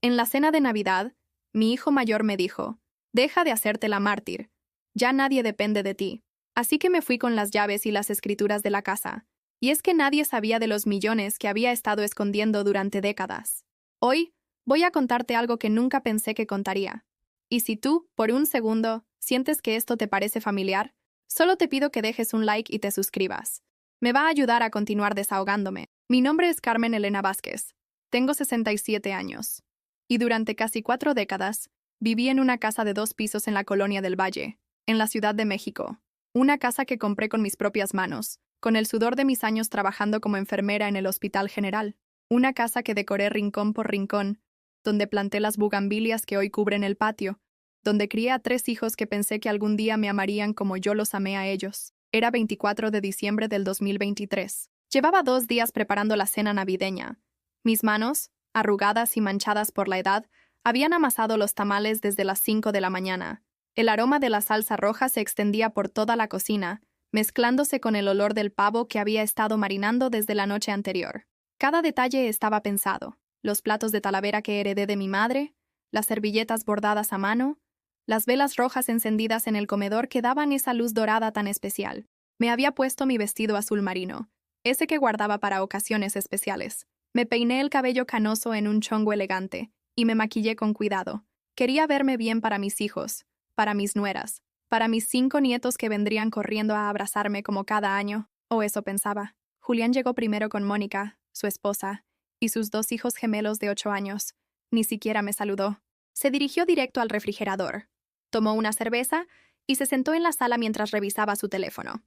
En la cena de Navidad, mi hijo mayor me dijo, deja de hacerte la mártir, ya nadie depende de ti. Así que me fui con las llaves y las escrituras de la casa. Y es que nadie sabía de los millones que había estado escondiendo durante décadas. Hoy, voy a contarte algo que nunca pensé que contaría. Y si tú, por un segundo, sientes que esto te parece familiar, solo te pido que dejes un like y te suscribas. Me va a ayudar a continuar desahogándome. Mi nombre es Carmen Elena Vázquez. Tengo 67 años. Y durante casi 4 décadas, viví en una casa de 2 pisos en la Colonia del Valle, en la Ciudad de México. Una casa que compré con mis propias manos, con el sudor de mis años trabajando como enfermera en el Hospital General. Una casa que decoré rincón por rincón, donde planté las bugambilias que hoy cubren el patio, donde crié a 3 hijos que pensé que algún día me amarían como yo los amé a ellos. Era 24 de diciembre del 2023. Llevaba 2 días preparando la cena navideña. Mis manos, arrugadas y manchadas por la edad, habían amasado los tamales desde las 5 de la mañana. El aroma de la salsa roja se extendía por toda la cocina, mezclándose con el olor del pavo que había estado marinando desde la noche anterior. Cada detalle estaba pensado. Los platos de talavera que heredé de mi madre, las servilletas bordadas a mano, las velas rojas encendidas en el comedor que daban esa luz dorada tan especial. Me había puesto mi vestido azul marino, ese que guardaba para ocasiones especiales. Me peiné el cabello canoso en un chongo elegante y me maquillé con cuidado. Quería verme bien para mis hijos, para mis nueras, para mis 5 nietos que vendrían corriendo a abrazarme como cada año, o eso pensaba. Julián llegó primero con Mónica, su esposa, y sus 2 hijos gemelos de 8 años. Ni siquiera me saludó. Se dirigió directo al refrigerador, tomó una cerveza y se sentó en la sala mientras revisaba su teléfono.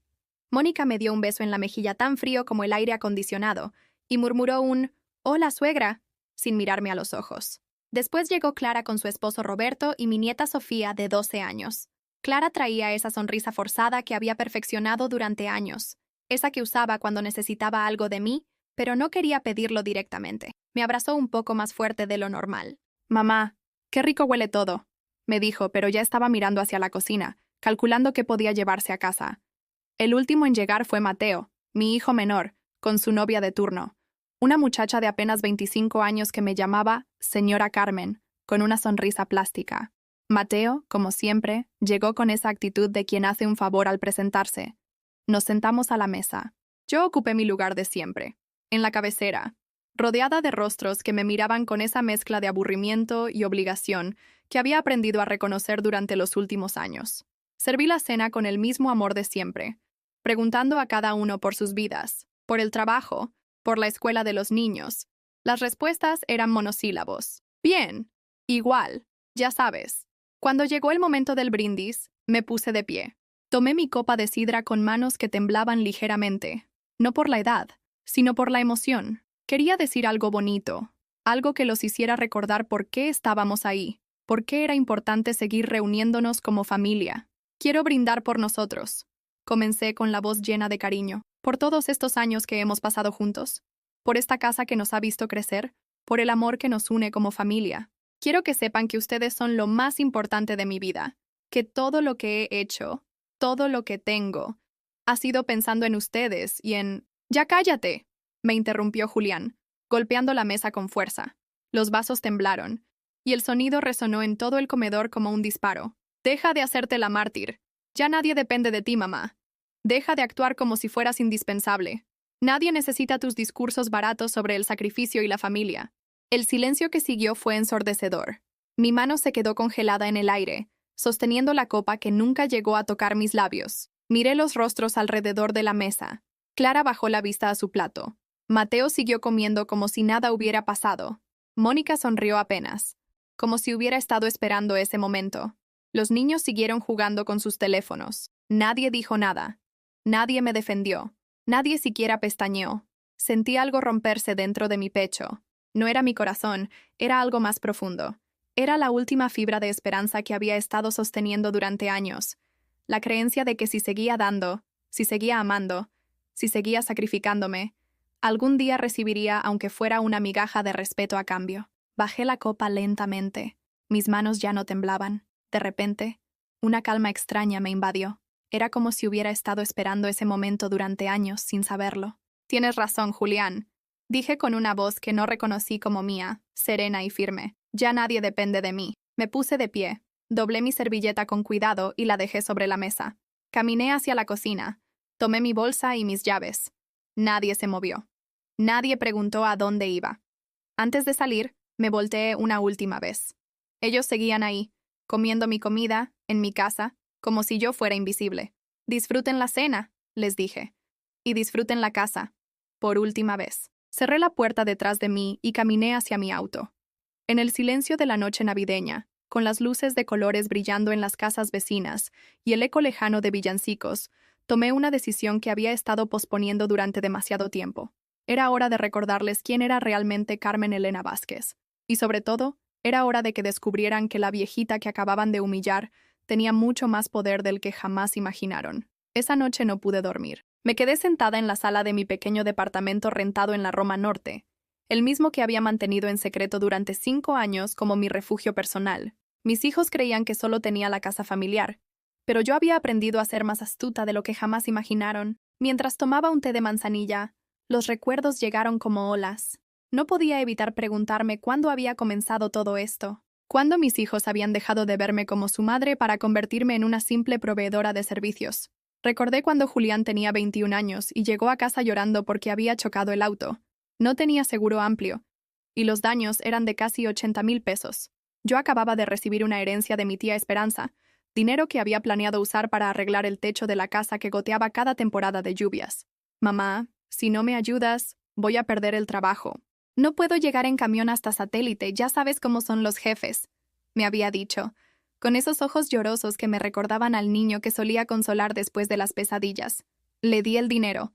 Mónica me dio un beso en la mejilla tan frío como el aire acondicionado y murmuró un «Hola, suegra», sin mirarme a los ojos. Después llegó Clara con su esposo Roberto y mi nieta Sofía, de 12 años. Clara traía esa sonrisa forzada que había perfeccionado durante años, esa que usaba cuando necesitaba algo de mí, pero no quería pedirlo directamente. Me abrazó un poco más fuerte de lo normal. «Mamá, qué rico huele todo», me dijo, pero ya estaba mirando hacia la cocina, calculando qué podía llevarse a casa. El último en llegar fue Mateo, mi hijo menor, con su novia de turno, una muchacha de apenas 25 años que me llamaba Señora Carmen, con una sonrisa plástica. Mateo, como siempre, llegó con esa actitud de quien hace un favor al presentarse. Nos sentamos a la mesa. Yo ocupé mi lugar de siempre, en la cabecera, rodeada de rostros que me miraban con esa mezcla de aburrimiento y obligación que había aprendido a reconocer durante los últimos años. Serví la cena con el mismo amor de siempre, preguntando a cada uno por sus vidas, por el trabajo, por la escuela de los niños. Las respuestas eran monosílabos. Bien, igual, ya sabes. Cuando llegó el momento del brindis, me puse de pie. Tomé mi copa de sidra con manos que temblaban ligeramente, no por la edad, sino por la emoción. Quería decir algo bonito, algo que los hiciera recordar por qué estábamos ahí, por qué era importante seguir reuniéndonos como familia. Quiero brindar por nosotros. Comencé con la voz llena de cariño, por todos estos años que hemos pasado juntos, por esta casa que nos ha visto crecer, por el amor que nos une como familia. Quiero que sepan que ustedes son lo más importante de mi vida, que todo lo que he hecho, todo lo que tengo, ha sido pensando en ustedes y en... ¡Ya cállate!, me interrumpió Julián, golpeando la mesa con fuerza. Los vasos temblaron, y el sonido resonó en todo el comedor como un disparo. «Deja de hacerte la mártir. Ya nadie depende de ti, mamá. Deja de actuar como si fueras indispensable. Nadie necesita tus discursos baratos sobre el sacrificio y la familia». El silencio que siguió fue ensordecedor. Mi mano se quedó congelada en el aire, sosteniendo la copa que nunca llegó a tocar mis labios. Miré los rostros alrededor de la mesa. Clara bajó la vista a su plato. Mateo siguió comiendo como si nada hubiera pasado. Mónica sonrió apenas, como si hubiera estado esperando ese momento. Los niños siguieron jugando con sus teléfonos. Nadie dijo nada. Nadie me defendió. Nadie siquiera pestañeó. Sentí algo romperse dentro de mi pecho. No era mi corazón, era algo más profundo. Era la última fibra de esperanza que había estado sosteniendo durante años. La creencia de que si seguía dando, si seguía amando, si seguía sacrificándome, algún día recibiría aunque fuera una migaja de respeto a cambio. Bajé la copa lentamente. Mis manos ya no temblaban. De repente, una calma extraña me invadió. Era como si hubiera estado esperando ese momento durante años sin saberlo. «Tienes razón, Julián», dije con una voz que no reconocí como mía, serena y firme. Ya nadie depende de mí. Me puse de pie, doblé mi servilleta con cuidado y la dejé sobre la mesa. Caminé hacia la cocina, tomé mi bolsa y mis llaves. Nadie se movió. Nadie preguntó a dónde iba. Antes de salir, me volteé una última vez. Ellos seguían ahí, comiendo mi comida, en mi casa, como si yo fuera invisible. Disfruten la cena, les dije. Y disfruten la casa. Por última vez. Cerré la puerta detrás de mí y caminé hacia mi auto. En el silencio de la noche navideña, con las luces de colores brillando en las casas vecinas y el eco lejano de villancicos, tomé una decisión que había estado posponiendo durante demasiado tiempo. Era hora de recordarles quién era realmente Carmen Elena Vázquez. Y sobre todo, era hora de que descubrieran que la viejita que acababan de humillar tenía mucho más poder del que jamás imaginaron. Esa noche no pude dormir. Me quedé sentada en la sala de mi pequeño departamento rentado en la Roma Norte, el mismo que había mantenido en secreto durante 5 años como mi refugio personal. Mis hijos creían que solo tenía la casa familiar, pero yo había aprendido a ser más astuta de lo que jamás imaginaron. Mientras tomaba un té de manzanilla, los recuerdos llegaron como olas. No podía evitar preguntarme cuándo había comenzado todo esto. ¿Cuándo mis hijos habían dejado de verme como su madre para convertirme en una simple proveedora de servicios? Recordé cuando Julián tenía 21 años y llegó a casa llorando porque había chocado el auto. No tenía seguro amplio, y los daños eran de casi 80,000 pesos. Yo acababa de recibir una herencia de mi tía Esperanza, dinero que había planeado usar para arreglar el techo de la casa que goteaba cada temporada de lluvias. Mamá, si no me ayudas, voy a perder el trabajo. No puedo llegar en camión hasta Satélite, ya sabes cómo son los jefes, me había dicho, con esos ojos llorosos que me recordaban al niño que solía consolar después de las pesadillas. Le di el dinero.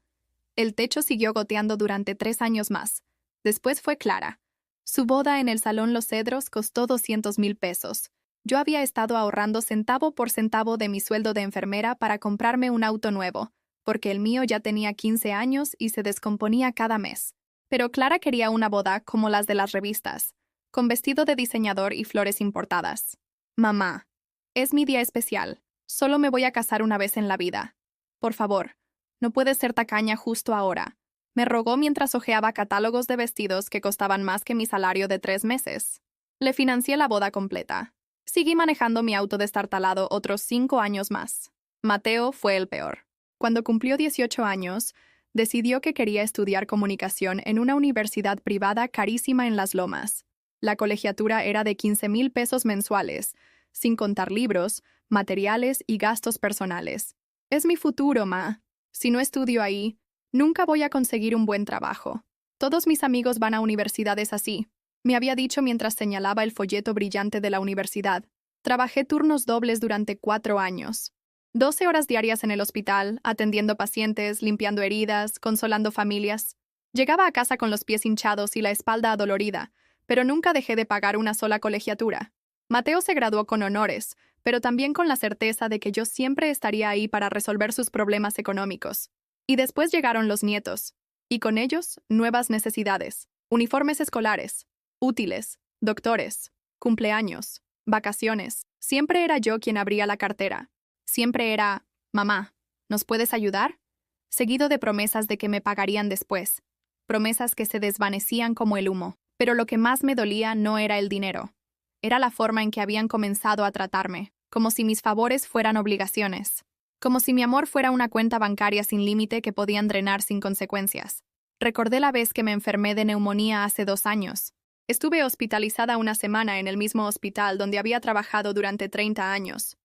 El techo siguió goteando durante 3 años más. Después fue Clara. Su boda en el Salón Los Cedros costó 200,000 pesos. Yo había estado ahorrando centavo por centavo de mi sueldo de enfermera para comprarme un auto nuevo, porque el mío ya tenía 15 años y se descomponía cada mes. Pero Clara quería una boda como las de las revistas, con vestido de diseñador y flores importadas. Mamá, es mi día especial. Solo me voy a casar una vez en la vida. Por favor, no puedes ser tacaña justo ahora. Me rogó mientras hojeaba catálogos de vestidos que costaban más que mi salario de 3 meses. Le financié la boda completa. Seguí manejando mi auto destartalado otros 5 años más. Mateo fue el peor. Cuando cumplió 18 años, decidió que quería estudiar comunicación en una universidad privada carísima en Las Lomas. La colegiatura era de 15,000 pesos mensuales, sin contar libros, materiales y gastos personales. Es mi futuro, ma. Si no estudio ahí, nunca voy a conseguir un buen trabajo. Todos mis amigos van a universidades así, me había dicho mientras señalaba el folleto brillante de la universidad. Trabajé turnos dobles durante 4 años. 12 horas diarias en el hospital, atendiendo pacientes, limpiando heridas, consolando familias. Llegaba a casa con los pies hinchados y la espalda adolorida, pero nunca dejé de pagar una sola colegiatura. Mateo se graduó con honores, pero también con la certeza de que yo siempre estaría ahí para resolver sus problemas económicos. Y después llegaron los nietos, y con ellos nuevas necesidades, uniformes escolares, útiles, doctores, cumpleaños, vacaciones. Siempre era yo quien abría la cartera. Siempre era, mamá, ¿nos puedes ayudar? Seguido de promesas de que me pagarían después. Promesas que se desvanecían como el humo. Pero lo que más me dolía no era el dinero. Era la forma en que habían comenzado a tratarme, como si mis favores fueran obligaciones. Como si mi amor fuera una cuenta bancaria sin límite que podían drenar sin consecuencias. Recordé la vez que me enfermé de neumonía hace 2 años. Estuve hospitalizada una semana en el mismo hospital donde había trabajado durante 30 años.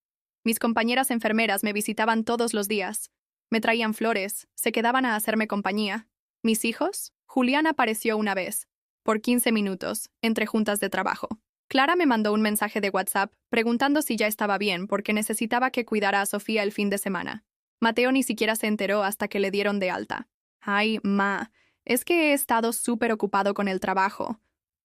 Mis compañeras enfermeras me visitaban todos los días. Me traían flores, se quedaban a hacerme compañía. ¿Mis hijos? Julián apareció una vez, por 15 minutos, entre juntas de trabajo. Clara me mandó un mensaje de WhatsApp preguntando si ya estaba bien porque necesitaba que cuidara a Sofía el fin de semana. Mateo ni siquiera se enteró hasta que le dieron de alta. Ay, ma, es que he estado súper ocupado con el trabajo.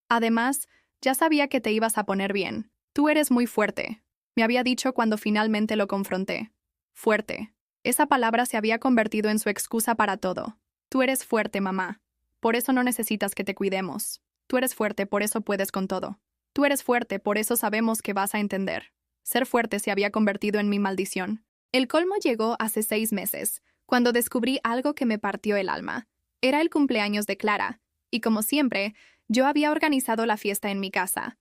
Además, ya sabía que te ibas a poner bien. Tú eres muy fuerte, me había dicho cuando finalmente lo confronté. Fuerte. Esa palabra se había convertido en su excusa para todo. Tú eres fuerte, mamá. Por eso no necesitas que te cuidemos. Tú eres fuerte, por eso puedes con todo. Tú eres fuerte, por eso sabemos que vas a entender. Ser fuerte se había convertido en mi maldición. El colmo llegó hace 6 meses, cuando descubrí algo que me partió el alma. Era el cumpleaños de Clara, y como siempre, yo había organizado la fiesta en mi casa.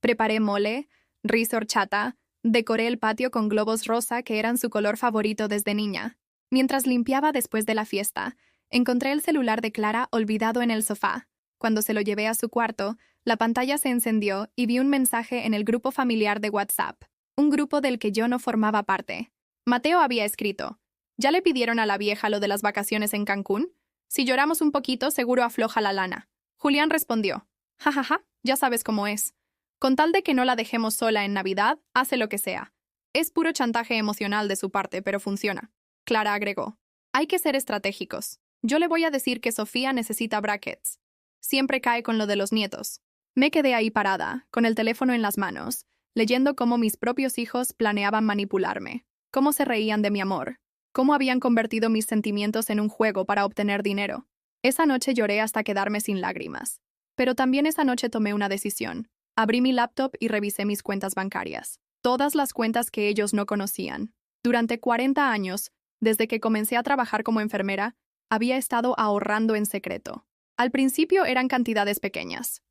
Preparé mole, riz horchata, decoré el patio con globos rosa que eran su color favorito desde niña. Mientras limpiaba después de la fiesta, encontré el celular de Clara olvidado en el sofá. Cuando se lo llevé a su cuarto, la pantalla se encendió y vi un mensaje en el grupo familiar de WhatsApp, un grupo del que yo no formaba parte. Mateo había escrito: ¿ya le pidieron a la vieja lo de las vacaciones en Cancún? Si lloramos un poquito, seguro afloja la lana. Julián respondió: jajaja, ya sabes cómo es. Con tal de que no la dejemos sola en Navidad, hace lo que sea. Es puro chantaje emocional de su parte, pero funciona. Clara agregó: hay que ser estratégicos. Yo le voy a decir que Sofía necesita brackets. Siempre cae con lo de los nietos. Me quedé ahí parada, con el teléfono en las manos, leyendo cómo mis propios hijos planeaban manipularme, cómo se reían de mi amor, cómo habían convertido mis sentimientos en un juego para obtener dinero. Esa noche lloré hasta quedarme sin lágrimas. Pero también esa noche tomé una decisión. Abrí mi laptop y revisé mis cuentas bancarias. Todas las cuentas que ellos no conocían. Durante 40 años, desde que comencé a trabajar como enfermera, había estado ahorrando en secreto. Al principio eran cantidades pequeñas.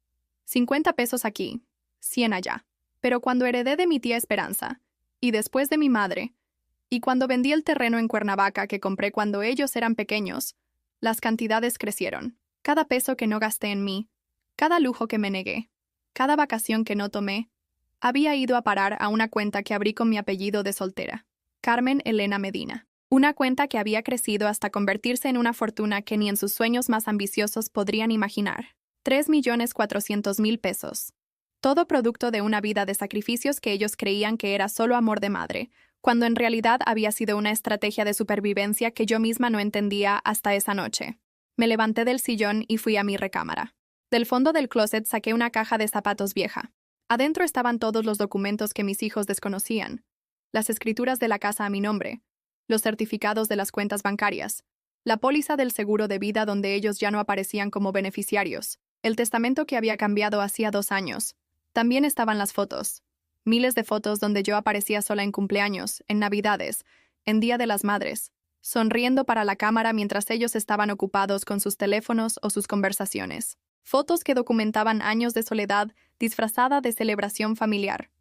50 pesos aquí, 100 allá. Pero cuando heredé de mi tía Esperanza, y después de mi madre, y cuando vendí el terreno en Cuernavaca que compré cuando ellos eran pequeños, las cantidades crecieron. Cada peso que no gasté en mí, cada lujo que me negué, cada vacación que no tomé, había ido a parar a una cuenta que abrí con mi apellido de soltera, Carmen Elena Medina. Una cuenta que había crecido hasta convertirse en una fortuna que ni en sus sueños más ambiciosos podrían imaginar. 3.400.000 pesos. Todo producto de una vida de sacrificios que ellos creían que era solo amor de madre, cuando en realidad había sido una estrategia de supervivencia que yo misma no entendía hasta esa noche. Me levanté del sillón y fui a mi recámara. Del fondo del closet saqué una caja de zapatos vieja. Adentro estaban todos los documentos que mis hijos desconocían, las escrituras de la casa a mi nombre, los certificados de las cuentas bancarias, la póliza del seguro de vida donde ellos ya no aparecían como beneficiarios, el testamento que había cambiado hacía 2 años. También estaban las fotos. Miles de fotos donde yo aparecía sola en cumpleaños, en Navidades, en Día de las Madres, sonriendo para la cámara mientras ellos estaban ocupados con sus teléfonos o sus conversaciones. Fotos que documentaban años de soledad disfrazada de celebración familiar.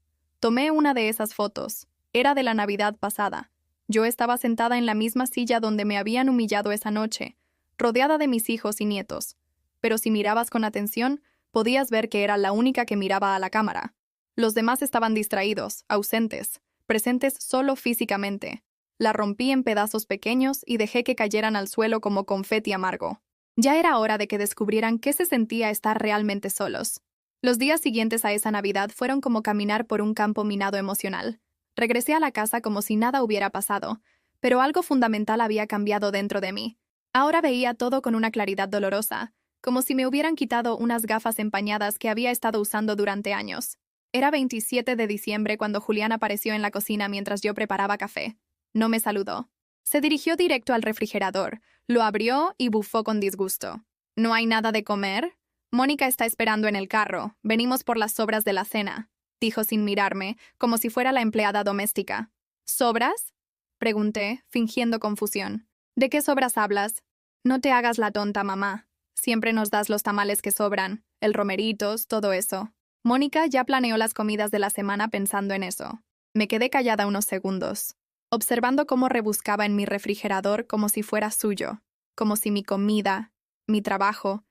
Tomé una de esas fotos. Era de la Navidad pasada. Yo estaba sentada en la misma silla donde me habían humillado esa noche, rodeada de mis hijos y nietos. Pero si mirabas con atención, podías ver que era la única que miraba a la cámara. Los demás estaban distraídos, ausentes, presentes solo físicamente. La rompí en pedazos pequeños y dejé que cayeran al suelo como confeti amargo. Ya era hora de que descubrieran qué se sentía estar realmente solos. Los días siguientes a esa Navidad fueron como caminar por un campo minado emocional. Regresé a la casa como si nada hubiera pasado, pero algo fundamental había cambiado dentro de mí. Ahora veía todo con una claridad dolorosa, como si me hubieran quitado unas gafas empañadas que había estado usando durante años. Era 27 de diciembre cuando Julián apareció en la cocina mientras yo preparaba café. No me saludó. Se dirigió directo al refrigerador, lo abrió y bufó con disgusto. ¿No hay nada de comer? Mónica está esperando en el carro. Venimos por las sobras de la cena, dijo sin mirarme, como si fuera la empleada doméstica. ¿Sobras? Pregunté, fingiendo confusión. ¿De qué sobras hablas? No te hagas la tonta, mamá. Siempre nos das los tamales que sobran, el romeritos, todo eso. Mónica ya planeó las comidas de la semana pensando en eso. Me quedé callada unos segundos, observando cómo rebuscaba en mi refrigerador como si fuera suyo, como si mi comida, mi trabajo,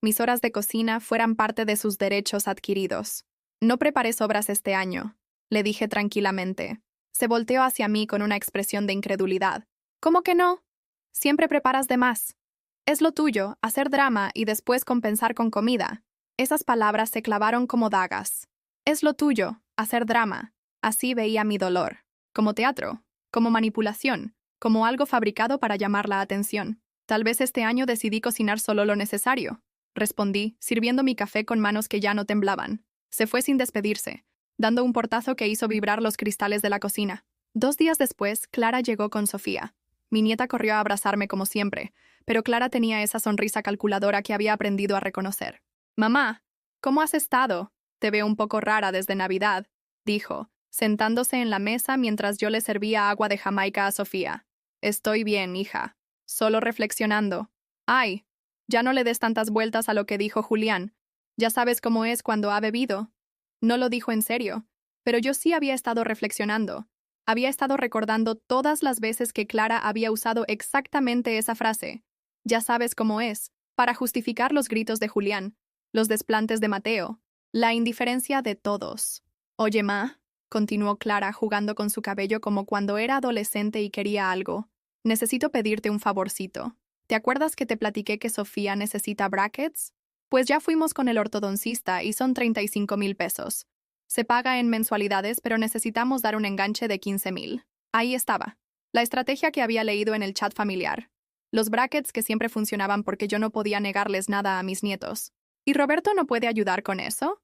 mis horas de cocina fueran parte de sus derechos adquiridos. No preparé sobras este año, le dije tranquilamente. Se volteó hacia mí con una expresión de incredulidad. ¿Cómo que no? Siempre preparas de más. Es lo tuyo, hacer drama y después compensar con comida. Esas palabras se clavaron como dagas. Es lo tuyo, hacer drama. Así veía mi dolor. Como teatro, como manipulación, como algo fabricado para llamar la atención. Tal vez este año decidí cocinar solo lo necesario, respondí, sirviendo mi café con manos que ya no temblaban. Se fue sin despedirse, dando un portazo que hizo vibrar los cristales de la cocina. 2 días después, Clara llegó con Sofía. Mi nieta corrió a abrazarme como siempre, pero Clara tenía esa sonrisa calculadora que había aprendido a reconocer. «Mamá, ¿cómo has estado? Te veo un poco rara desde Navidad», dijo, sentándose en la mesa mientras yo le servía agua de Jamaica a Sofía. «Estoy bien, hija. Solo reflexionando. Ay, ya no le des tantas vueltas a lo que dijo Julián. Ya sabes cómo es cuando ha bebido». No lo dijo en serio, pero yo sí había estado reflexionando. Había estado recordando todas las veces que Clara había usado exactamente esa frase. Ya sabes cómo es, para justificar los gritos de Julián, los desplantes de Mateo, la indiferencia de todos. Oye, ma, continuó Clara jugando con su cabello como cuando era adolescente y quería algo. Necesito pedirte un favorcito. ¿Te acuerdas que te platiqué que Sofía necesita brackets? Pues ya fuimos con el ortodoncista y son 35,000 pesos. Se paga en mensualidades, pero necesitamos dar un enganche de 15,000. Ahí estaba. La estrategia que había leído en el chat familiar. Los brackets que siempre funcionaban porque yo no podía negarles nada a mis nietos. ¿Y Roberto no puede ayudar con eso?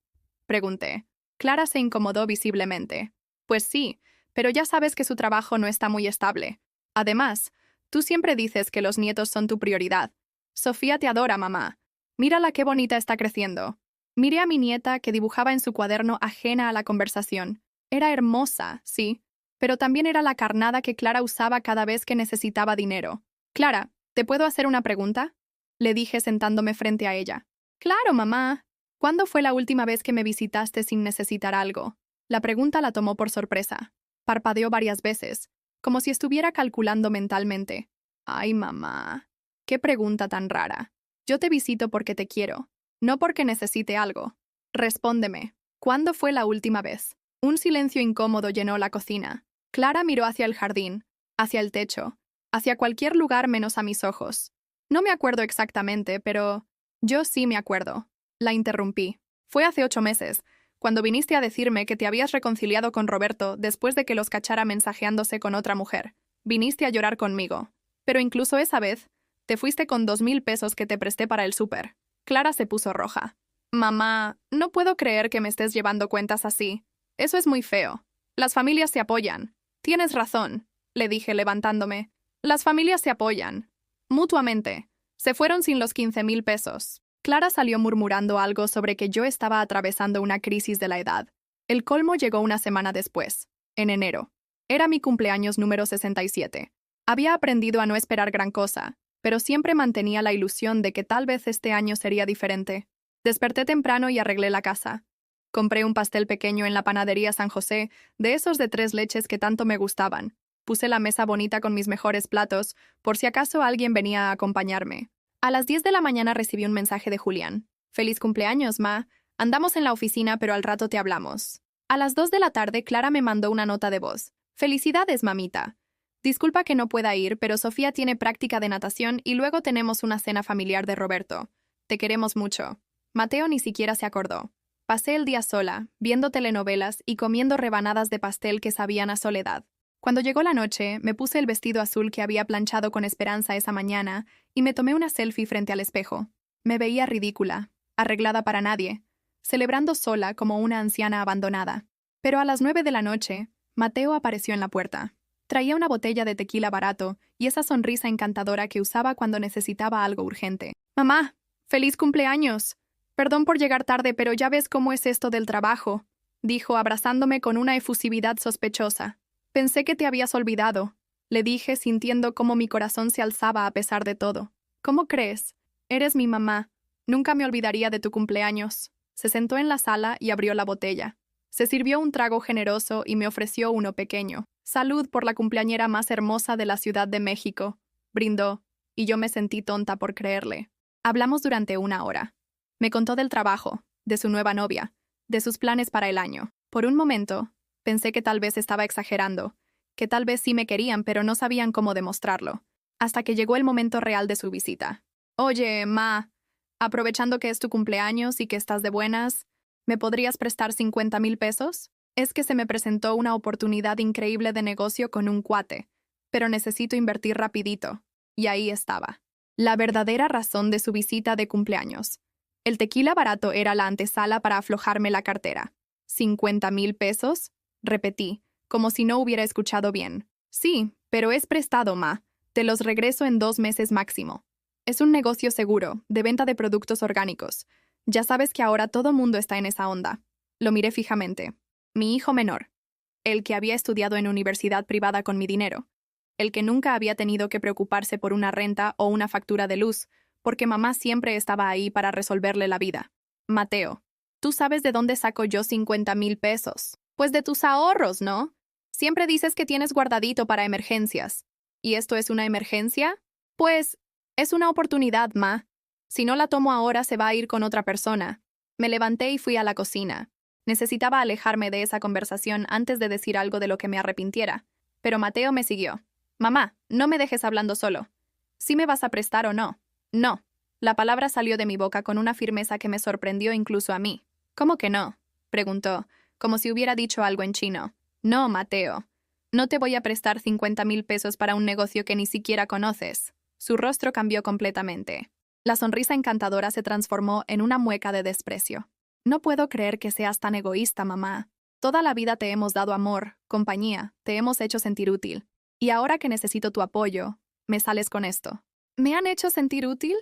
Pregunté. Clara se incomodó visiblemente. Pues sí, pero ya sabes que su trabajo no está muy estable. Además, tú siempre dices que los nietos son tu prioridad. Sofía te adora, mamá. Mírala qué bonita está creciendo. Miré a mi nieta que dibujaba en su cuaderno ajena a la conversación. Era hermosa, sí, pero también era la carnada que Clara usaba cada vez que necesitaba dinero. Clara, ¿te puedo hacer una pregunta? Le dije sentándome frente a ella. Claro, mamá. ¿Cuándo fue la última vez que me visitaste sin necesitar algo? La pregunta la tomó por sorpresa. Parpadeó varias veces, como si estuviera calculando mentalmente. Ay, mamá. Qué pregunta tan rara. Yo te visito porque te quiero, no porque necesite algo. Respóndeme. ¿Cuándo fue la última vez? Un silencio incómodo llenó la cocina. Clara miró hacia el jardín, hacia el techo, hacia cualquier lugar menos a mis ojos. No me acuerdo exactamente, pero yo sí me acuerdo. La interrumpí. Fue hace 8 meses, cuando viniste a decirme que te habías reconciliado con Roberto después de que los cachara mensajeándose con otra mujer. Viniste a llorar conmigo. Pero incluso esa vez, te fuiste con 2,000 pesos que te presté para el súper. Clara se puso roja. Mamá, no puedo creer que me estés llevando cuentas así. Eso es muy feo. Las familias se apoyan. Tienes razón, le dije levantándome. Las familias se apoyan. Mutuamente. Se fueron sin los 15,000 pesos. Clara salió murmurando algo sobre que yo estaba atravesando una crisis de la edad. El colmo llegó una semana después, en enero. Era mi cumpleaños número 67. Había aprendido a no esperar gran cosa, pero siempre mantenía la ilusión de que tal vez este año sería diferente. Desperté temprano y arreglé la casa. Compré un pastel pequeño en la panadería San José, de esos de 3 leches que tanto me gustaban. Puse la mesa bonita con mis mejores platos, por si acaso alguien venía a acompañarme. A las 10 de la mañana recibí un mensaje de Julián. «Feliz cumpleaños, ma. Andamos en la oficina, pero al rato te hablamos». A las 2 de la tarde, Clara me mandó una nota de voz. «Felicidades, mamita. Disculpa que no pueda ir, pero Sofía tiene práctica de natación y luego tenemos una cena familiar de Roberto. Te queremos mucho». Mateo ni siquiera se acordó. Pasé el día sola, viendo telenovelas y comiendo rebanadas de pastel que sabían a soledad. Cuando llegó la noche, me puse el vestido azul que había planchado con esperanza esa mañana y me tomé una selfie frente al espejo. Me veía ridícula, arreglada para nadie, celebrando sola como una anciana abandonada. Pero a las 9 de la noche, Mateo apareció en la puerta. Traía una botella de tequila barato y esa sonrisa encantadora que usaba cuando necesitaba algo urgente. «Mamá, feliz cumpleaños. Perdón por llegar tarde, pero ya ves cómo es esto del trabajo», dijo abrazándome con una efusividad sospechosa. «Pensé que te habías olvidado», le dije sintiendo cómo mi corazón se alzaba a pesar de todo. «¿Cómo crees? Eres mi mamá. Nunca me olvidaría de tu cumpleaños». Se sentó en la sala y abrió la botella. Se sirvió un trago generoso y me ofreció uno pequeño. «Salud por la cumpleañera más hermosa de la Ciudad de México», brindó, y yo me sentí tonta por creerle. Hablamos durante 1 hora. Me contó del trabajo, de su nueva novia, de sus planes para el año. Por un momento, pensé que tal vez estaba exagerando, que tal vez sí me querían pero no sabían cómo demostrarlo, hasta que llegó el momento real de su visita. «Oye, ma, aprovechando que es tu cumpleaños y que estás de buenas, ¿me podrías prestar 50,000 pesos? Es que se me presentó una oportunidad increíble de negocio con un cuate, pero necesito invertir rapidito». Y ahí estaba. La verdadera razón de su visita de cumpleaños. El tequila barato era la antesala para aflojarme la cartera. «¿50,000 pesos?» repetí, como si no hubiera escuchado bien. «Sí, pero es prestado, ma. Te los regreso en 2 meses máximo. Es un negocio seguro, de venta de productos orgánicos. Ya sabes que ahora todo mundo está en esa onda». Lo miré fijamente. Mi hijo menor. El que había estudiado en universidad privada con mi dinero. El que nunca había tenido que preocuparse por una renta o una factura de luz, porque mamá siempre estaba ahí para resolverle la vida. Mateo. ¿Tú sabes de dónde saco yo 50,000 pesos? Pues de tus ahorros, ¿no? Siempre dices que tienes guardadito para emergencias. ¿Y esto es una emergencia? Pues es una oportunidad, ma. Si no la tomo ahora, se va a ir con otra persona. Me levanté y fui a la cocina. Necesitaba alejarme de esa conversación antes de decir algo de lo que me arrepintiera. Pero Mateo me siguió. Mamá, no me dejes hablando solo. ¿Sí me vas a prestar o no? No. La palabra salió de mi boca con una firmeza que me sorprendió incluso a mí. ¿Cómo que no? Preguntó, como si hubiera dicho algo en chino. No, Mateo. No te voy a prestar 50,000 pesos para un negocio que ni siquiera conoces. Su rostro cambió completamente. La sonrisa encantadora se transformó en una mueca de desprecio. No puedo creer que seas tan egoísta, mamá. Toda la vida te hemos dado amor, compañía, te hemos hecho sentir útil. Y ahora que necesito tu apoyo, me sales con esto. ¿Me han hecho sentir útil?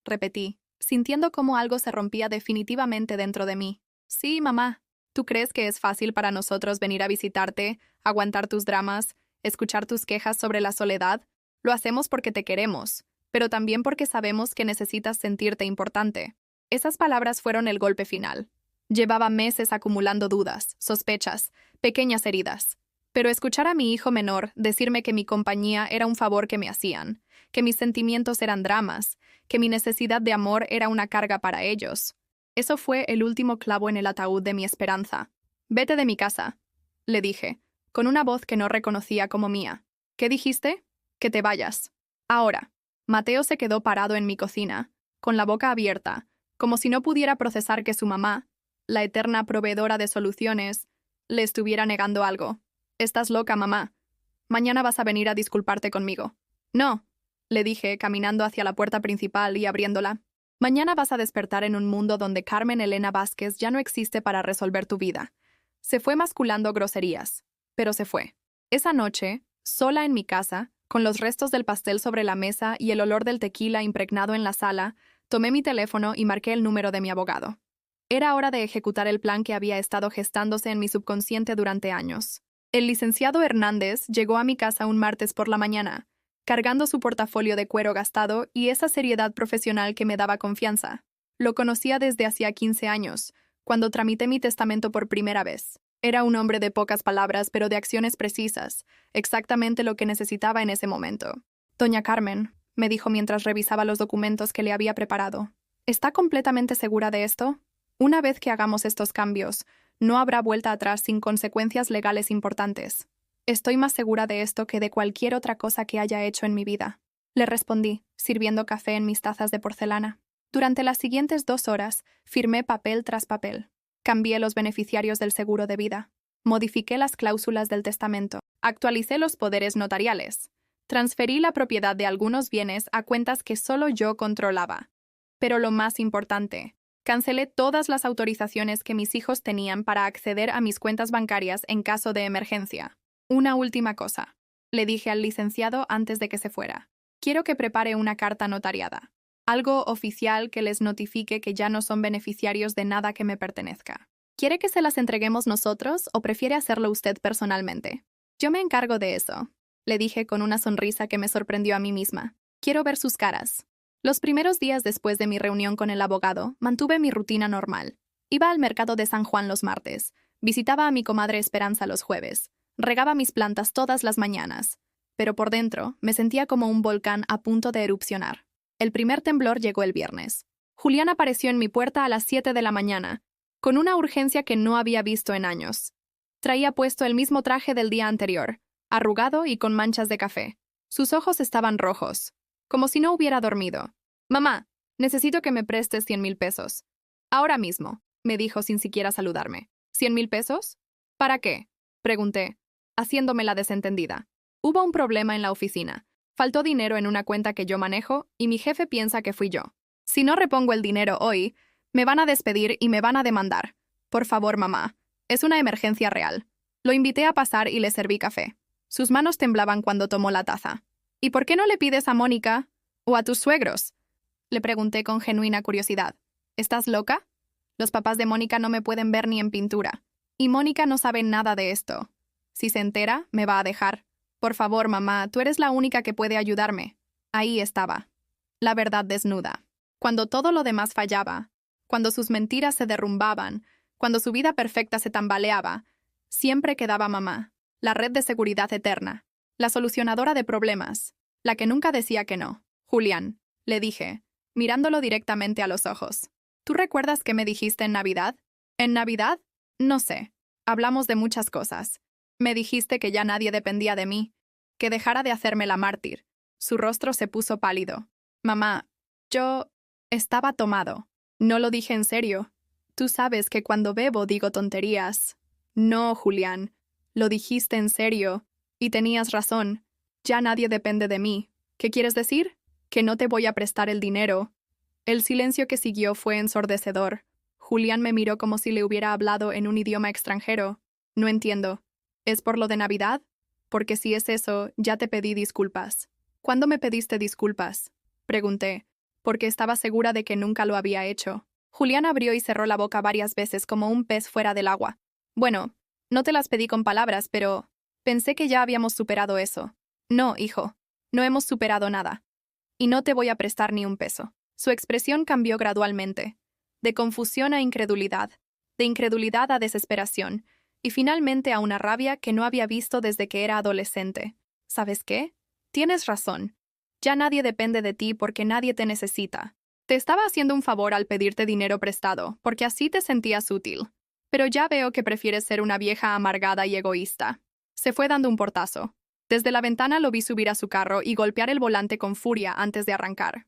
Repetí, sintiendo cómo algo se rompía definitivamente dentro de mí. Sí, mamá. ¿Tú crees que es fácil para nosotros venir a visitarte, aguantar tus dramas, escuchar tus quejas sobre la soledad? Lo hacemos porque te queremos, pero también porque sabemos que necesitas sentirte importante. Esas palabras fueron el golpe final. Llevaba meses acumulando dudas, sospechas, pequeñas heridas. Pero escuchar a mi hijo menor decirme que mi compañía era un favor que me hacían, que mis sentimientos eran dramas, que mi necesidad de amor era una carga para ellos. Eso fue el último clavo en el ataúd de mi esperanza. Vete de mi casa, le dije, con una voz que no reconocía como mía. ¿Qué dijiste? Que te vayas. Ahora. Mateo se quedó parado en mi cocina, con la boca abierta, como si no pudiera procesar que su mamá, la eterna proveedora de soluciones, le estuviera negando algo. Estás loca, mamá. Mañana vas a venir a disculparte conmigo. No, le dije, caminando hacia la puerta principal y abriéndola. Mañana vas a despertar en un mundo donde Carmen Elena Vázquez ya no existe para resolver tu vida. Se fue masculando groserías, pero se fue. Esa noche, sola en mi casa, con los restos del pastel sobre la mesa y el olor del tequila impregnado en la sala, tomé mi teléfono y marqué el número de mi abogado. Era hora de ejecutar el plan que había estado gestándose en mi subconsciente durante años. El licenciado Hernández llegó a mi casa un martes por la mañana, cargando su portafolio de cuero gastado y esa seriedad profesional que me daba confianza. Lo conocía desde hacía 15 años, cuando tramité mi testamento por primera vez. Era un hombre de pocas palabras, pero de acciones precisas, exactamente lo que necesitaba en ese momento. Doña Carmen, me dijo mientras revisaba los documentos que le había preparado, ¿está completamente segura de esto? Una vez que hagamos estos cambios, no habrá vuelta atrás sin consecuencias legales importantes. Estoy más segura de esto que de cualquier otra cosa que haya hecho en mi vida. Le respondí, sirviendo café en mis tazas de porcelana. Durante las siguientes 2 horas, firmé papel tras papel. Cambié los beneficiarios del seguro de vida. Modifiqué las cláusulas del testamento. Actualicé los poderes notariales. Transferí la propiedad de algunos bienes a cuentas que solo yo controlaba. Pero lo más importante, cancelé todas las autorizaciones que mis hijos tenían para acceder a mis cuentas bancarias en caso de emergencia. Una última cosa, le dije al licenciado antes de que se fuera. Quiero que prepare una carta notariada. Algo oficial que les notifique que ya no son beneficiarios de nada que me pertenezca. ¿Quiere que se las entreguemos nosotros o prefiere hacerlo usted personalmente? Yo me encargo de eso, le dije con una sonrisa que me sorprendió a mí misma. Quiero ver sus caras. Los primeros días después de mi reunión con el abogado, mantuve mi rutina normal. Iba al mercado de San Juan los martes, visitaba a mi comadre Esperanza los jueves, regaba mis plantas todas las mañanas, pero por dentro me sentía como un volcán a punto de erupcionar. El primer temblor llegó el viernes. Julián apareció en mi puerta a las 7 de la mañana, con una urgencia que no había visto en años. Traía puesto el mismo traje del día anterior, arrugado y con manchas de café. Sus ojos estaban rojos, como si no hubiera dormido. «Mamá, necesito que me prestes 100,000 pesos. Ahora mismo», me dijo sin siquiera saludarme. «¿100,000 pesos? ¿Para qué?», pregunté, haciéndome la desentendida. Hubo un problema en la oficina. Faltó dinero en una cuenta que yo manejo y mi jefe piensa que fui yo. Si no repongo el dinero hoy, me van a despedir y me van a demandar. Por favor, mamá. Es una emergencia real. Lo invité a pasar y le serví café. Sus manos temblaban cuando tomó la taza. ¿Y por qué no le pides a Mónica o a tus suegros?, le pregunté con genuina curiosidad. ¿Estás loca? Los papás de Mónica no me pueden ver ni en pintura. Y Mónica no sabe nada de esto. Si se entera, me va a dejar. Por favor, mamá, tú eres la única que puede ayudarme. Ahí estaba. La verdad desnuda. Cuando todo lo demás fallaba, cuando sus mentiras se derrumbaban, cuando su vida perfecta se tambaleaba, siempre quedaba mamá, la red de seguridad eterna, la solucionadora de problemas, la que nunca decía que no. Julián, le dije, mirándolo directamente a los ojos. ¿Tú recuerdas qué me dijiste en Navidad? ¿En Navidad? No sé. Hablamos de muchas cosas. Me dijiste que ya nadie dependía de mí, que dejara de hacerme la mártir. Su rostro se puso pálido. Mamá, yo estaba tomado. No lo dije en serio. Tú sabes que cuando bebo digo tonterías. No, Julián. Lo dijiste en serio. Y tenías razón. Ya nadie depende de mí. ¿Qué quieres decir? Que no te voy a prestar el dinero. El silencio que siguió fue ensordecedor. Julián me miró como si le hubiera hablado en un idioma extranjero. No entiendo. ¿Es por lo de Navidad? Porque si es eso, ya te pedí disculpas. ¿Cuándo me pediste disculpas? Pregunté, porque estaba segura de que nunca lo había hecho. Julián abrió y cerró la boca varias veces como un pez fuera del agua. Bueno, no te las pedí con palabras, pero pensé que ya habíamos superado eso. No, hijo, no hemos superado nada. Y no te voy a prestar ni un peso. Su expresión cambió gradualmente, de confusión a incredulidad, de incredulidad a desesperación, y finalmente a una rabia que no había visto desde que era adolescente. ¿Sabes qué? Tienes razón. Ya nadie depende de ti porque nadie te necesita. Te estaba haciendo un favor al pedirte dinero prestado, porque así te sentías útil. Pero ya veo que prefieres ser una vieja amargada y egoísta. Se fue dando un portazo. Desde la ventana lo vi subir a su carro y golpear el volante con furia antes de arrancar.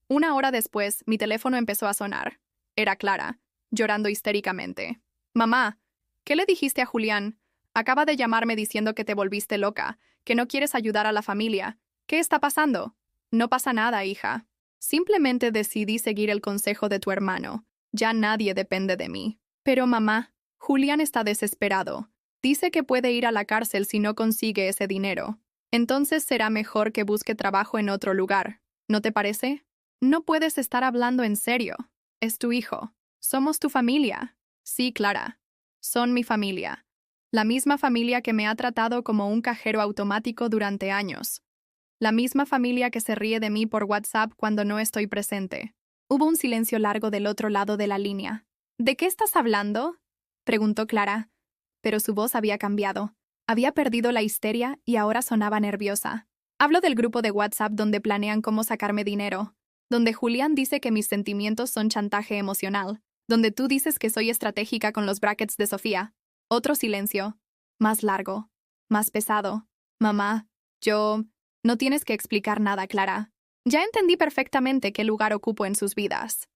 Una hora después, mi teléfono empezó a sonar. Era Clara, llorando histéricamente. Mamá, ¿qué le dijiste a Julián? Acaba de llamarme diciendo que te volviste loca, que no quieres ayudar a la familia. ¿Qué está pasando? No pasa nada, hija. Simplemente decidí seguir el consejo de tu hermano. Ya nadie depende de mí. Pero mamá, Julián está desesperado. Dice que puede ir a la cárcel si no consigue ese dinero. Entonces será mejor que busque trabajo en otro lugar. ¿No te parece? No puedes estar hablando en serio. Es tu hijo. Somos tu familia. Sí, Clara. Son mi familia. La misma familia que me ha tratado como un cajero automático durante años. La misma familia que se ríe de mí por WhatsApp cuando no estoy presente. Hubo un silencio largo del otro lado de la línea. ¿De qué estás hablando? Preguntó Clara, pero su voz había cambiado. Había perdido la histeria y ahora sonaba nerviosa. Hablo del grupo de WhatsApp donde planean cómo sacarme dinero, donde Julián dice que mis sentimientos son chantaje emocional, donde tú dices que soy estratégica con los brackets de Sofía. Otro silencio, más largo, más pesado. Mamá, yo... No tienes que explicar nada, Clara. Ya entendí perfectamente qué lugar ocupo en sus vidas.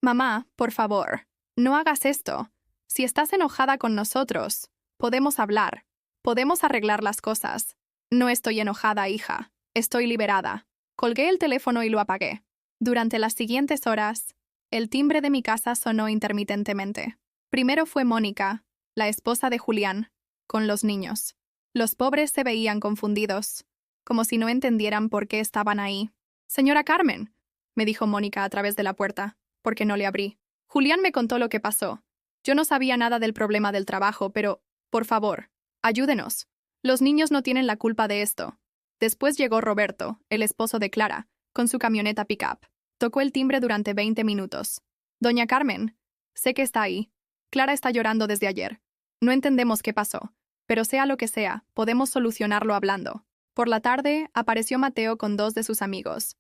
Mamá, por favor, no hagas esto. Si estás enojada con nosotros, podemos hablar. Podemos arreglar las cosas. No estoy enojada, hija. Estoy liberada. Colgué el teléfono y lo apagué. Durante las siguientes horas, el timbre de mi casa sonó intermitentemente. Primero fue Mónica, la esposa de Julián, con los niños. Los pobres se veían confundidos, como si no entendieran por qué estaban ahí. «Señora Carmen», me dijo Mónica a través de la puerta, porque no le abrí. Julián me contó lo que pasó. Yo no sabía nada del problema del trabajo, pero, por favor, ayúdenos. Los niños no tienen la culpa de esto. Después llegó Roberto, el esposo de Clara, con su camioneta pick-up. Tocó el timbre durante 20 minutos. «Doña Carmen, sé que está ahí. Clara está llorando desde ayer. No entendemos qué pasó, pero sea lo que sea, podemos solucionarlo hablando». Por la tarde, apareció Mateo con 2 de sus amigos.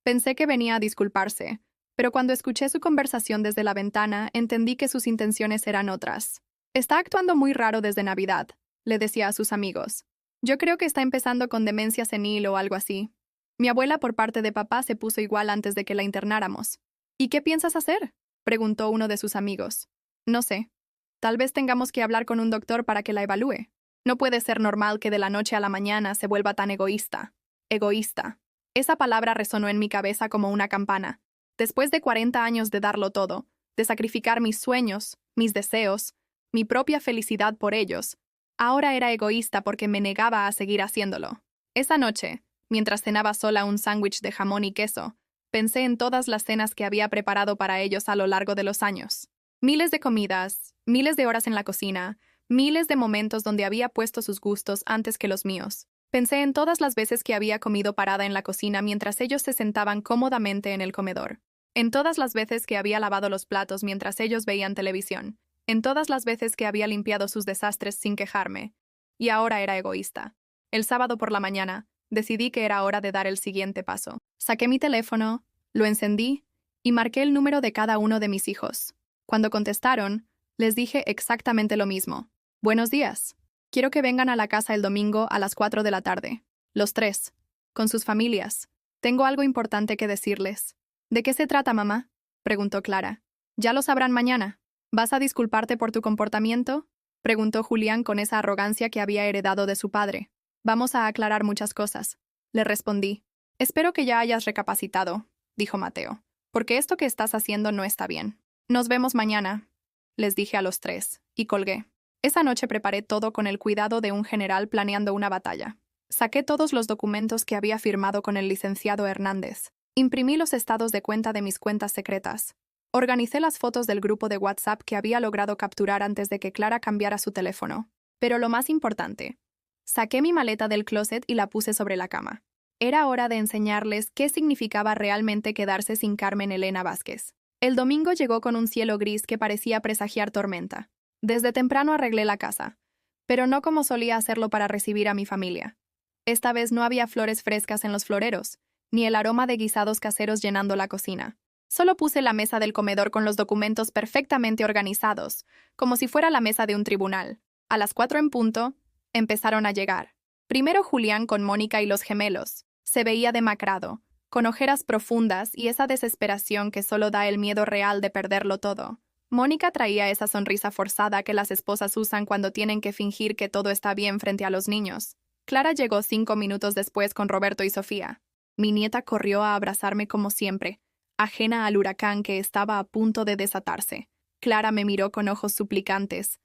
Pensé que venía a disculparse, pero cuando escuché su conversación desde la ventana, entendí que sus intenciones eran otras. «Está actuando muy raro desde Navidad», le decía a sus amigos. «Yo creo que está empezando con demencia senil o algo así. Mi abuela por parte de papá se puso igual antes de que la internáramos». «¿Y qué piensas hacer?», preguntó uno de sus amigos. «No sé. Tal vez tengamos que hablar con un doctor para que la evalúe. No puede ser normal que de la noche a la mañana se vuelva tan egoísta. Egoísta. Esa palabra resonó en mi cabeza como una campana. Después de 40 años de darlo todo, de sacrificar mis sueños, mis deseos, mi propia felicidad por ellos, ahora era egoísta porque me negaba a seguir haciéndolo. Esa noche, mientras cenaba sola un sándwich de jamón y queso, pensé en todas las cenas que había preparado para ellos a lo largo de los años. Miles de comidas, miles de horas en la cocina, miles de momentos donde había puesto sus gustos antes que los míos. Pensé en todas las veces que había comido parada en la cocina mientras ellos se sentaban cómodamente en el comedor. En todas las veces que había lavado los platos mientras ellos veían televisión. En todas las veces que había limpiado sus desastres sin quejarme. Y ahora era egoísta. El sábado por la mañana, decidí que era hora de dar el siguiente paso. Saqué mi teléfono, lo encendí y marqué el número de cada uno de mis hijos. Cuando contestaron, les dije exactamente lo mismo. Buenos días. Quiero que vengan a la casa el domingo a las 4 de la tarde. Los tres. Con sus familias. Tengo algo importante que decirles. ¿De qué se trata, mamá? Preguntó Clara. Ya lo sabrán mañana. ¿Vas a disculparte por tu comportamiento? Preguntó Julián con esa arrogancia que había heredado de su padre. Vamos a aclarar muchas cosas. Le respondí. Espero que ya hayas recapacitado, dijo Mateo, porque esto que estás haciendo no está bien. Nos vemos mañana, les dije a los tres, y colgué. Esa noche preparé todo con el cuidado de un general planeando una batalla. Saqué todos los documentos que había firmado con el licenciado Hernández. Imprimí los estados de cuenta de mis cuentas secretas. Organicé las fotos del grupo de WhatsApp que había logrado capturar antes de que Clara cambiara su teléfono. Pero lo más importante, saqué mi maleta del closet y la puse sobre la cama. Era hora de enseñarles qué significaba realmente quedarse sin Carmen Elena Vázquez. El domingo llegó con un cielo gris que parecía presagiar tormenta. Desde temprano arreglé la casa, pero no como solía hacerlo para recibir a mi familia. Esta vez no había flores frescas en los floreros, ni el aroma de guisados caseros llenando la cocina. Solo puse la mesa del comedor con los documentos perfectamente organizados, como si fuera la mesa de un tribunal. A las 4 en punto, empezaron a llegar. Primero Julián con Mónica y los gemelos. Se veía demacrado, con ojeras profundas y esa desesperación que solo da el miedo real de perderlo todo. Mónica traía esa sonrisa forzada que las esposas usan cuando tienen que fingir que todo está bien frente a los niños. Clara llegó 5 minutos después con Roberto y Sofía. Mi nieta corrió a abrazarme como siempre, ajena al huracán que estaba a punto de desatarse. Clara me miró con ojos suplicantes,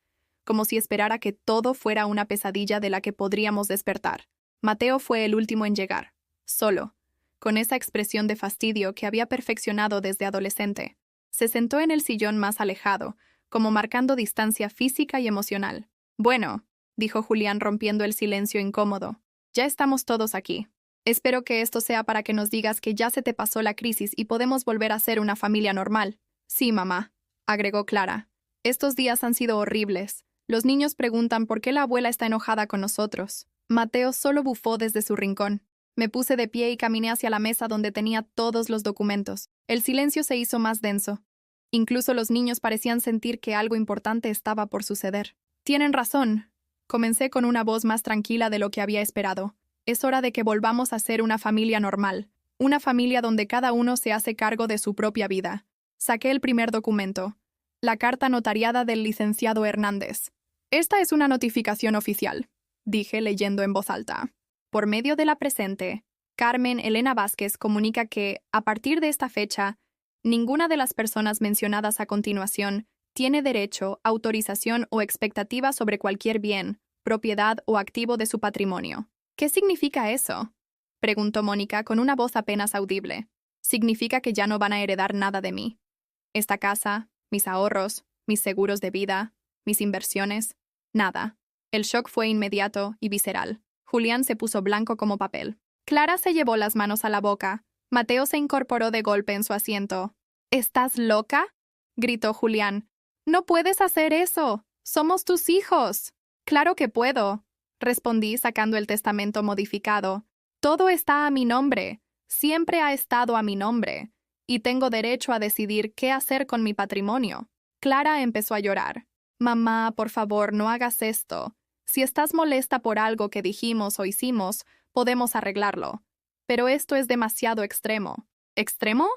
como si esperara que todo fuera una pesadilla de la que podríamos despertar. Mateo fue el último en llegar, solo, con esa expresión de fastidio que había perfeccionado desde adolescente. Se sentó en el sillón más alejado, como marcando distancia física y emocional. Bueno, dijo Julián rompiendo el silencio incómodo, ya estamos todos aquí. Espero que esto sea para que nos digas que ya se te pasó la crisis y podemos volver a ser una familia normal. Sí, mamá, agregó Clara. Estos días han sido horribles. Los niños preguntan por qué la abuela está enojada con nosotros. Mateo solo bufó desde su rincón. Me puse de pie y caminé hacia la mesa donde tenía todos los documentos. El silencio se hizo más denso. Incluso los niños parecían sentir que algo importante estaba por suceder. Tienen razón. Comencé con una voz más tranquila de lo que había esperado. Es hora de que volvamos a ser una familia normal. Una familia donde cada uno se hace cargo de su propia vida. Saqué el primer documento. La carta notariada del licenciado Hernández. Esta es una notificación oficial, dije leyendo en voz alta. Por medio de la presente, Carmen Elena Vázquez comunica que, a partir de esta fecha, ninguna de las personas mencionadas a continuación tiene derecho, autorización o expectativa sobre cualquier bien, propiedad o activo de su patrimonio. ¿Qué significa eso?, preguntó Mónica con una voz apenas audible. Significa que ya no van a heredar nada de mí. Esta casa, mis ahorros, mis seguros de vida, mis inversiones, nada. El shock fue inmediato y visceral. Julián se puso blanco como papel. Clara se llevó las manos a la boca. Mateo se incorporó de golpe en su asiento. ¿Estás loca?, gritó Julián. No puedes hacer eso. Somos tus hijos. Claro que puedo, respondí sacando el testamento modificado. Todo está a mi nombre. Siempre ha estado a mi nombre. Y tengo derecho a decidir qué hacer con mi patrimonio. Clara empezó a llorar. Mamá, por favor, no hagas esto. Si estás molesta por algo que dijimos o hicimos, podemos arreglarlo. Pero esto es demasiado extremo. ¿Extremo?,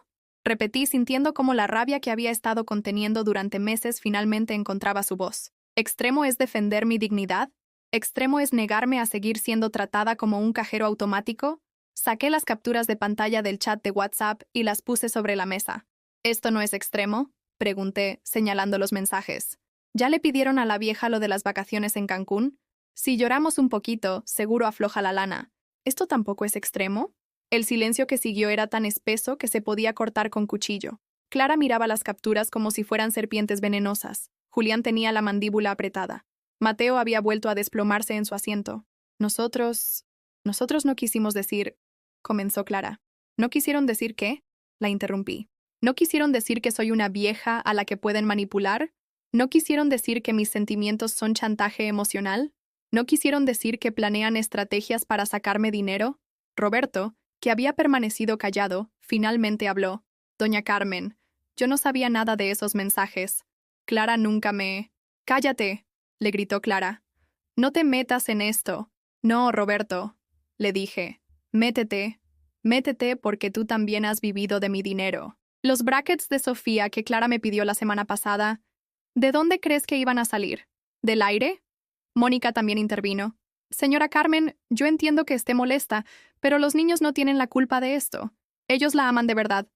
repetí sintiendo cómo la rabia que había estado conteniendo durante meses finalmente encontraba su voz. ¿Extremo es defender mi dignidad? ¿Extremo es negarme a seguir siendo tratada como un cajero automático? Saqué las capturas de pantalla del chat de WhatsApp y las puse sobre la mesa. ¿Esto no es extremo?, pregunté, señalando los mensajes. ¿Ya le pidieron a la vieja lo de las vacaciones en Cancún? Si lloramos un poquito, seguro afloja la lana. ¿Esto tampoco es extremo? El silencio que siguió era tan espeso que se podía cortar con cuchillo. Clara miraba las capturas como si fueran serpientes venenosas. Julián tenía la mandíbula apretada. Mateo había vuelto a desplomarse en su asiento. Nosotros no quisimos decir, comenzó Clara. ¿No quisieron decir qué?, la interrumpí. ¿No quisieron decir que soy una vieja a la que pueden manipular? ¿No quisieron decir que mis sentimientos son chantaje emocional? ¿No quisieron decir que planean estrategias para sacarme dinero? Roberto, que había permanecido callado, finalmente habló. Doña Carmen, yo no sabía nada de esos mensajes. Clara nunca me... ¡Cállate!, le gritó Clara. No te metas en esto. No, Roberto, le dije. Métete. Métete porque tú también has vivido de mi dinero. Los brackets de Sofía que Clara me pidió la semana pasada, ¿de dónde crees que iban a salir? ¿Del aire? Mónica también intervino. Señora Carmen, yo entiendo que esté molesta, pero los niños no tienen la culpa de esto. Ellos la aman de verdad.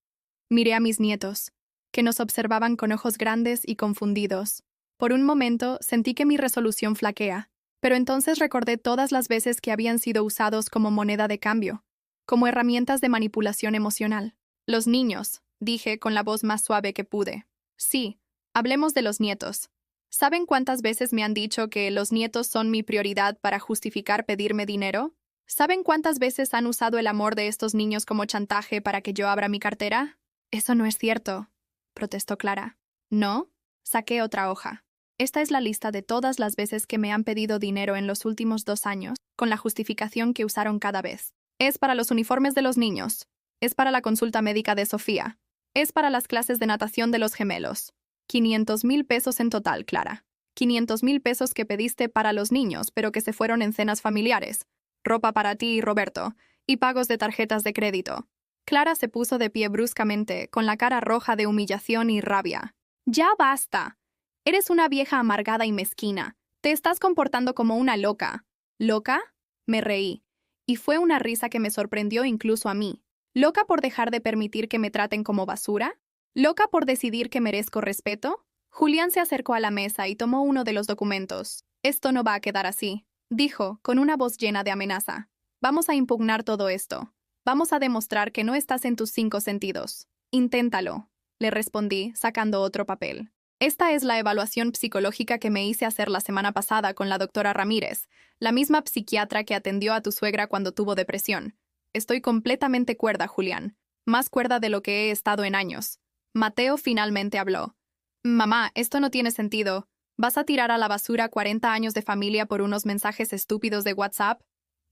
Miré a mis nietos, que nos observaban con ojos grandes y confundidos. Por un momento sentí que mi resolución flaquea, pero entonces recordé todas las veces que habían sido usados como moneda de cambio, como herramientas de manipulación emocional. Los niños, dije con la voz más suave que pude. Sí, hablemos de los nietos. ¿Saben cuántas veces me han dicho que los nietos son mi prioridad para justificar pedirme dinero? ¿Saben cuántas veces han usado el amor de estos niños como chantaje para que yo abra mi cartera? Eso no es cierto, protestó Clara. ¿No? Saqué otra hoja. Esta es la lista de todas las veces que me han pedido dinero en los últimos 2 años, con la justificación que usaron cada vez. Es para los uniformes de los niños. Es para la consulta médica de Sofía. Es para las clases de natación de los gemelos. 500,000 pesos en total, Clara. 500,000 pesos que pediste para los niños, pero que se fueron en cenas familiares. Ropa para ti y Roberto. Y pagos de tarjetas de crédito. Clara se puso de pie bruscamente, con la cara roja de humillación y rabia. ¡Ya basta! Eres una vieja amargada y mezquina. Te estás comportando como una loca. ¿Loca? Me reí. Y fue una risa que me sorprendió incluso a mí. ¿Loca por dejar de permitir que me traten como basura? ¿Loca por decidir que merezco respeto? Julián se acercó a la mesa y tomó uno de los documentos. Esto no va a quedar así, dijo, con una voz llena de amenaza. Vamos a impugnar todo esto. Vamos a demostrar que no estás en tus 5 sentidos. Inténtalo, le respondí, sacando otro papel. Esta es la evaluación psicológica que me hice hacer la semana pasada con la doctora Ramírez, la misma psiquiatra que atendió a tu suegra cuando tuvo depresión. Estoy completamente cuerda, Julián. Más cuerda de lo que he estado en años. Mateo finalmente habló. Mamá, esto no tiene sentido. ¿Vas a tirar a la basura 40 años de familia por unos mensajes estúpidos de WhatsApp?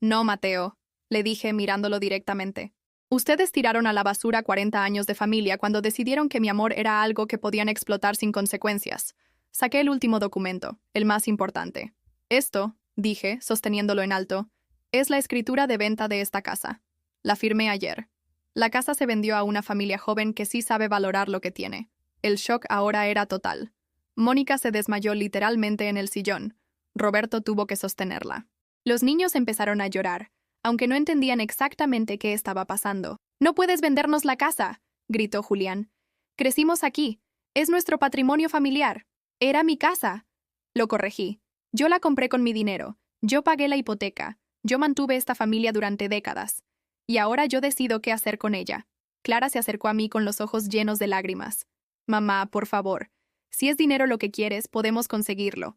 No, Mateo, le dije mirándolo directamente. Ustedes tiraron a la basura 40 años de familia cuando decidieron que mi amor era algo que podían explotar sin consecuencias. Saqué el último documento, el más importante. Esto, dije, sosteniéndolo en alto, es la escritura de venta de esta casa. La firmé ayer. La casa se vendió a una familia joven que sí sabe valorar lo que tiene. El shock ahora era total. Mónica se desmayó literalmente en el sillón. Roberto tuvo que sostenerla. Los niños empezaron a llorar, aunque no entendían exactamente qué estaba pasando. «¡No puedes vendernos la casa!», gritó Julián. «Crecimos aquí. Es nuestro patrimonio familiar. Era mi casa». Lo corregí. «Yo la compré con mi dinero. Yo pagué la hipoteca. Yo mantuve esta familia durante décadas. Y ahora yo decido qué hacer con ella». Clara se acercó a mí con los ojos llenos de lágrimas. «Mamá, por favor. Si es dinero lo que quieres, podemos conseguirlo.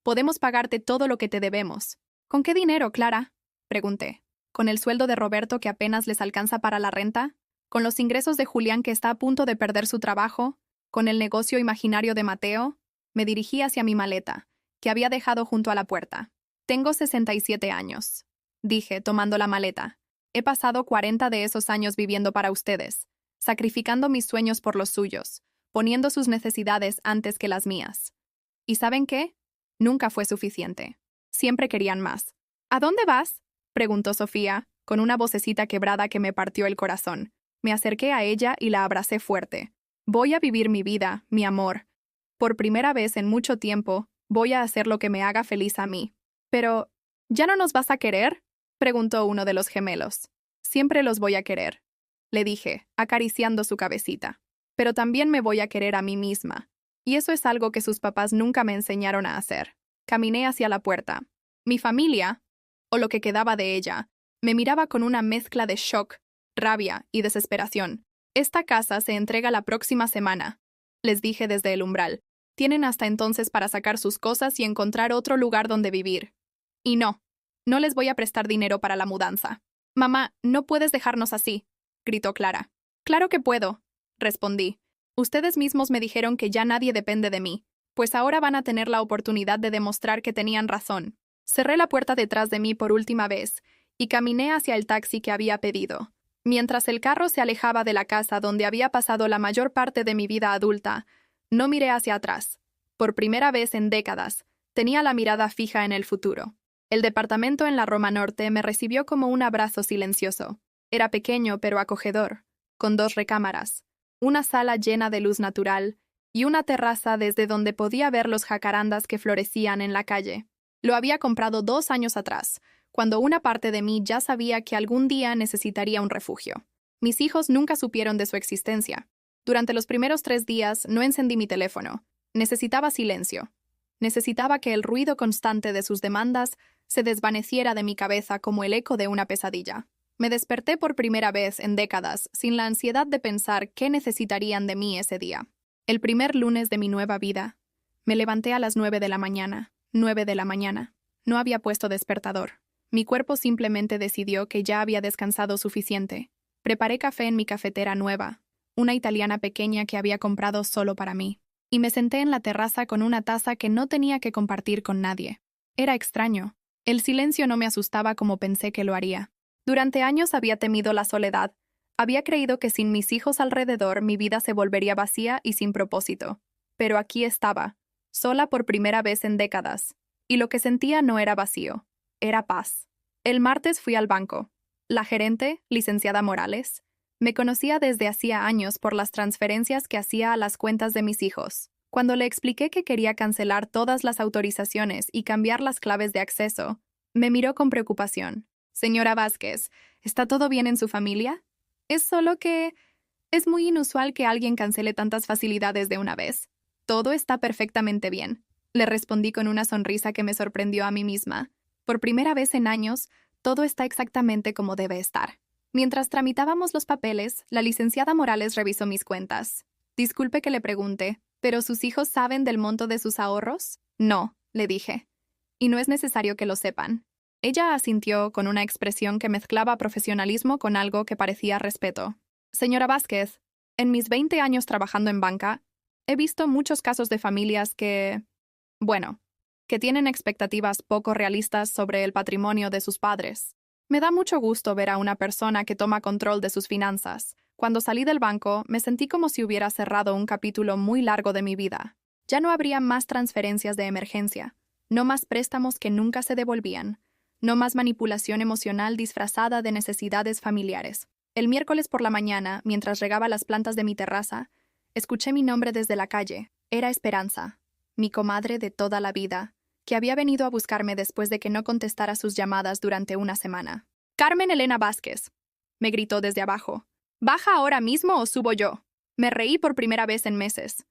Podemos pagarte todo lo que te debemos». «¿Con qué dinero, Clara?», pregunté. ¿Con el sueldo de Roberto que apenas les alcanza para la renta? ¿Con los ingresos de Julián que está a punto de perder su trabajo? ¿Con el negocio imaginario de Mateo? Me dirigí hacia mi maleta, que había dejado junto a la puerta. «Tengo 67 años», dije, tomando la maleta. «He pasado 40 de esos años viviendo para ustedes, sacrificando mis sueños por los suyos, poniendo sus necesidades antes que las mías. ¿Y saben qué? Nunca fue suficiente. Siempre querían más». «¿A dónde vas?», preguntó Sofía, con una vocecita quebrada que me partió el corazón. Me acerqué a ella y la abracé fuerte. «Voy a vivir mi vida, mi amor. Por primera vez en mucho tiempo, voy a hacer lo que me haga feliz a mí». «Pero, ¿ya no nos vas a querer?», preguntó uno de los gemelos. «Siempre los voy a querer», le dije, acariciando su cabecita. «Pero también me voy a querer a mí misma. Y eso es algo que sus papás nunca me enseñaron a hacer». Caminé hacia la puerta. Mi familia, o lo que quedaba de ella, me miraba con una mezcla de shock, rabia y desesperación. «Esta casa se entrega la próxima semana», les dije desde el umbral. «Tienen hasta entonces para sacar sus cosas y encontrar otro lugar donde vivir. Y no les voy a prestar dinero para la mudanza». «Mamá, no puedes dejarnos así», gritó Clara. «Claro que puedo. respondí. Ustedes mismos me dijeron que ya nadie depende de mí, pues ahora van a tener la oportunidad de demostrar que tenían razón. Cerré la puerta detrás de mí por última vez y caminé hacia el taxi que había pedido. Mientras el carro se alejaba de la casa donde había pasado la mayor parte de mi vida adulta, no miré hacia atrás. Por primera vez en décadas, tenía la mirada fija en el futuro. El departamento en la Roma Norte me recibió como un abrazo silencioso. Era pequeño pero acogedor, con 2 recámaras, una sala llena de luz natural y una terraza desde donde podía ver los jacarandas que florecían en la calle. Lo había comprado 2 años atrás, cuando una parte de mí ya sabía que algún día necesitaría un refugio. Mis hijos nunca supieron de su existencia. Durante los primeros 3 días no encendí mi teléfono. Necesitaba silencio. Necesitaba que el ruido constante de sus demandas se desvaneciera de mi cabeza como el eco de una pesadilla. Me desperté por primera vez en décadas sin la ansiedad de pensar qué necesitarían de mí ese día. El primer lunes de mi nueva vida. Me levanté a las 9 de la mañana. 9 de la mañana. No había puesto despertador. Mi cuerpo simplemente decidió que ya había descansado suficiente. Preparé café en mi cafetera nueva, una italiana pequeña que había comprado solo para mí, y me senté en la terraza con una taza que no tenía que compartir con nadie. Era extraño. El silencio no me asustaba como pensé que lo haría. Durante años había temido la soledad. Había creído que sin mis hijos alrededor mi vida se volvería vacía y sin propósito. Pero aquí estaba, sola por primera vez en décadas, y lo que sentía no era vacío. Era paz. El martes fui al banco. La gerente, licenciada Morales, me conocía desde hacía años por las transferencias que hacía a las cuentas de mis hijos. Cuando le expliqué que quería cancelar todas las autorizaciones y cambiar las claves de acceso, me miró con preocupación. Señora Vázquez, ¿está todo bien en su familia? Es solo que es muy inusual que alguien cancele tantas facilidades de una vez. Todo está perfectamente bien, le respondí con una sonrisa que me sorprendió a mí misma. Por primera vez en años, todo está exactamente como debe estar. Mientras tramitábamos los papeles, la licenciada Morales revisó mis cuentas. Disculpe que le pregunte, ¿pero sus hijos saben del monto de sus ahorros? No, le dije. Y no es necesario que lo sepan. Ella asintió con una expresión que mezclaba profesionalismo con algo que parecía respeto. Señora Vázquez, en mis 20 años trabajando en banca, he visto muchos casos de familias que tienen expectativas poco realistas sobre el patrimonio de sus padres. Me da mucho gusto ver a una persona que toma control de sus finanzas. Cuando salí del banco, me sentí como si hubiera cerrado un capítulo muy largo de mi vida. Ya no habría más transferencias de emergencia, no más préstamos que nunca se devolvían, no más manipulación emocional disfrazada de necesidades familiares. El miércoles por la mañana, mientras regaba las plantas de mi terraza, escuché mi nombre desde la calle. Era Esperanza, mi comadre de toda la vida, que había venido a buscarme después de que no contestara sus llamadas durante una semana. «Carmen Elena Vázquez», me gritó desde abajo. «¿Baja ahora mismo o subo yo?» Me reí por primera vez en meses.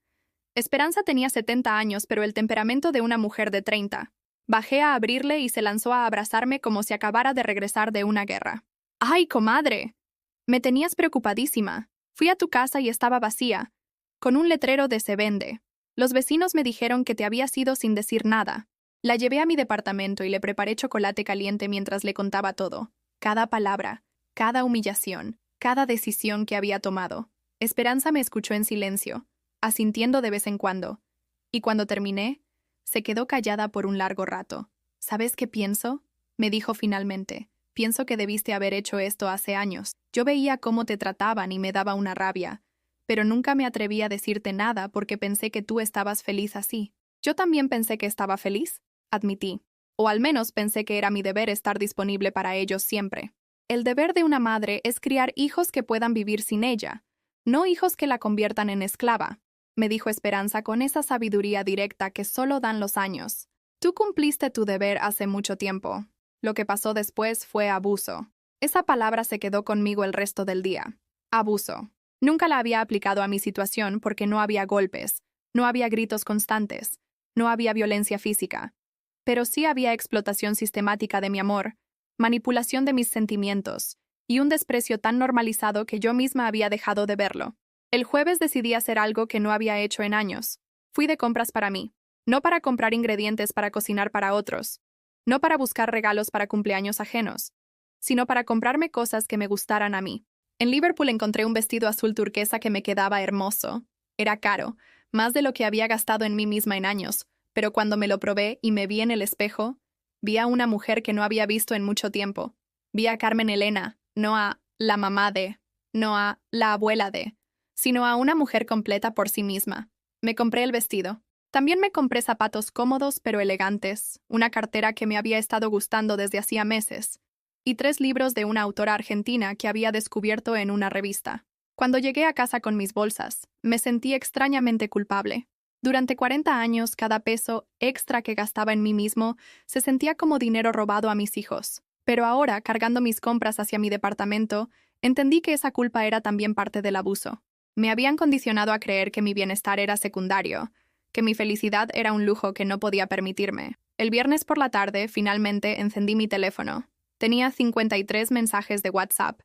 Esperanza tenía 70 años, pero el temperamento de una mujer de 30. Bajé a abrirle y se lanzó a abrazarme como si acabara de regresar de una guerra. «¡Ay, comadre! Me tenías preocupadísima. Fui a tu casa y estaba vacía, con un letrero de se vende. Los vecinos me dijeron que te habías ido sin decir nada». La llevé a mi departamento y le preparé chocolate caliente mientras le contaba todo. Cada palabra, cada humillación, cada decisión que había tomado. Esperanza me escuchó en silencio, asintiendo de vez en cuando. Y cuando terminé, se quedó callada por un largo rato. ¿Sabes qué pienso?, me dijo finalmente. Pienso que debiste haber hecho esto hace años. Yo veía cómo te trataban y me daba una rabia. Pero nunca me atreví a decirte nada porque pensé que tú estabas feliz así. Yo también pensé que estaba feliz, admití. O al menos pensé que era mi deber estar disponible para ellos siempre. El deber de una madre es criar hijos que puedan vivir sin ella, no hijos que la conviertan en esclava, me dijo Esperanza con esa sabiduría directa que solo dan los años. Tú cumpliste tu deber hace mucho tiempo. Lo que pasó después fue abuso. Esa palabra se quedó conmigo el resto del día. Abuso. Nunca la había aplicado a mi situación porque no había golpes, no había gritos constantes, no había violencia física. Pero sí había explotación sistemática de mi amor, manipulación de mis sentimientos, y un desprecio tan normalizado que yo misma había dejado de verlo. El jueves decidí hacer algo que no había hecho en años. Fui de compras para mí, no para comprar ingredientes para cocinar para otros, no para buscar regalos para cumpleaños ajenos, sino para comprarme cosas que me gustaran a mí. En Liverpool encontré un vestido azul turquesa que me quedaba hermoso. Era caro, más de lo que había gastado en mí misma en años, pero cuando me lo probé y me vi en el espejo, vi a una mujer que no había visto en mucho tiempo. Vi a Carmen Elena, no a la mamá de, no a la abuela de, sino a una mujer completa por sí misma. Me compré el vestido. También me compré zapatos cómodos pero elegantes, una cartera que me había estado gustando desde hacía meses, y 3 libros de una autora argentina que había descubierto en una revista. Cuando llegué a casa con mis bolsas, me sentí extrañamente culpable. Durante 40 años, cada peso extra que gastaba en mí mismo se sentía como dinero robado a mis hijos. Pero ahora, cargando mis compras hacia mi departamento, entendí que esa culpa era también parte del abuso. Me habían condicionado a creer que mi bienestar era secundario, que mi felicidad era un lujo que no podía permitirme. El viernes por la tarde, finalmente, encendí mi teléfono. Tenía 53 mensajes de WhatsApp,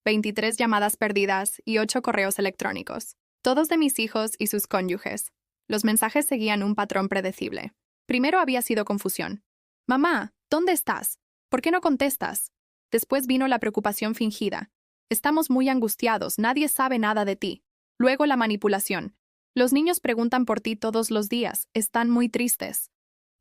23 llamadas perdidas y 8 correos electrónicos, todos de mis hijos y sus cónyuges. Los mensajes seguían un patrón predecible. Primero había sido confusión. «Mamá, ¿dónde estás? ¿Por qué no contestas?» Después vino la preocupación fingida. «Estamos muy angustiados, nadie sabe nada de ti». Luego la manipulación. «Los niños preguntan por ti todos los días, están muy tristes».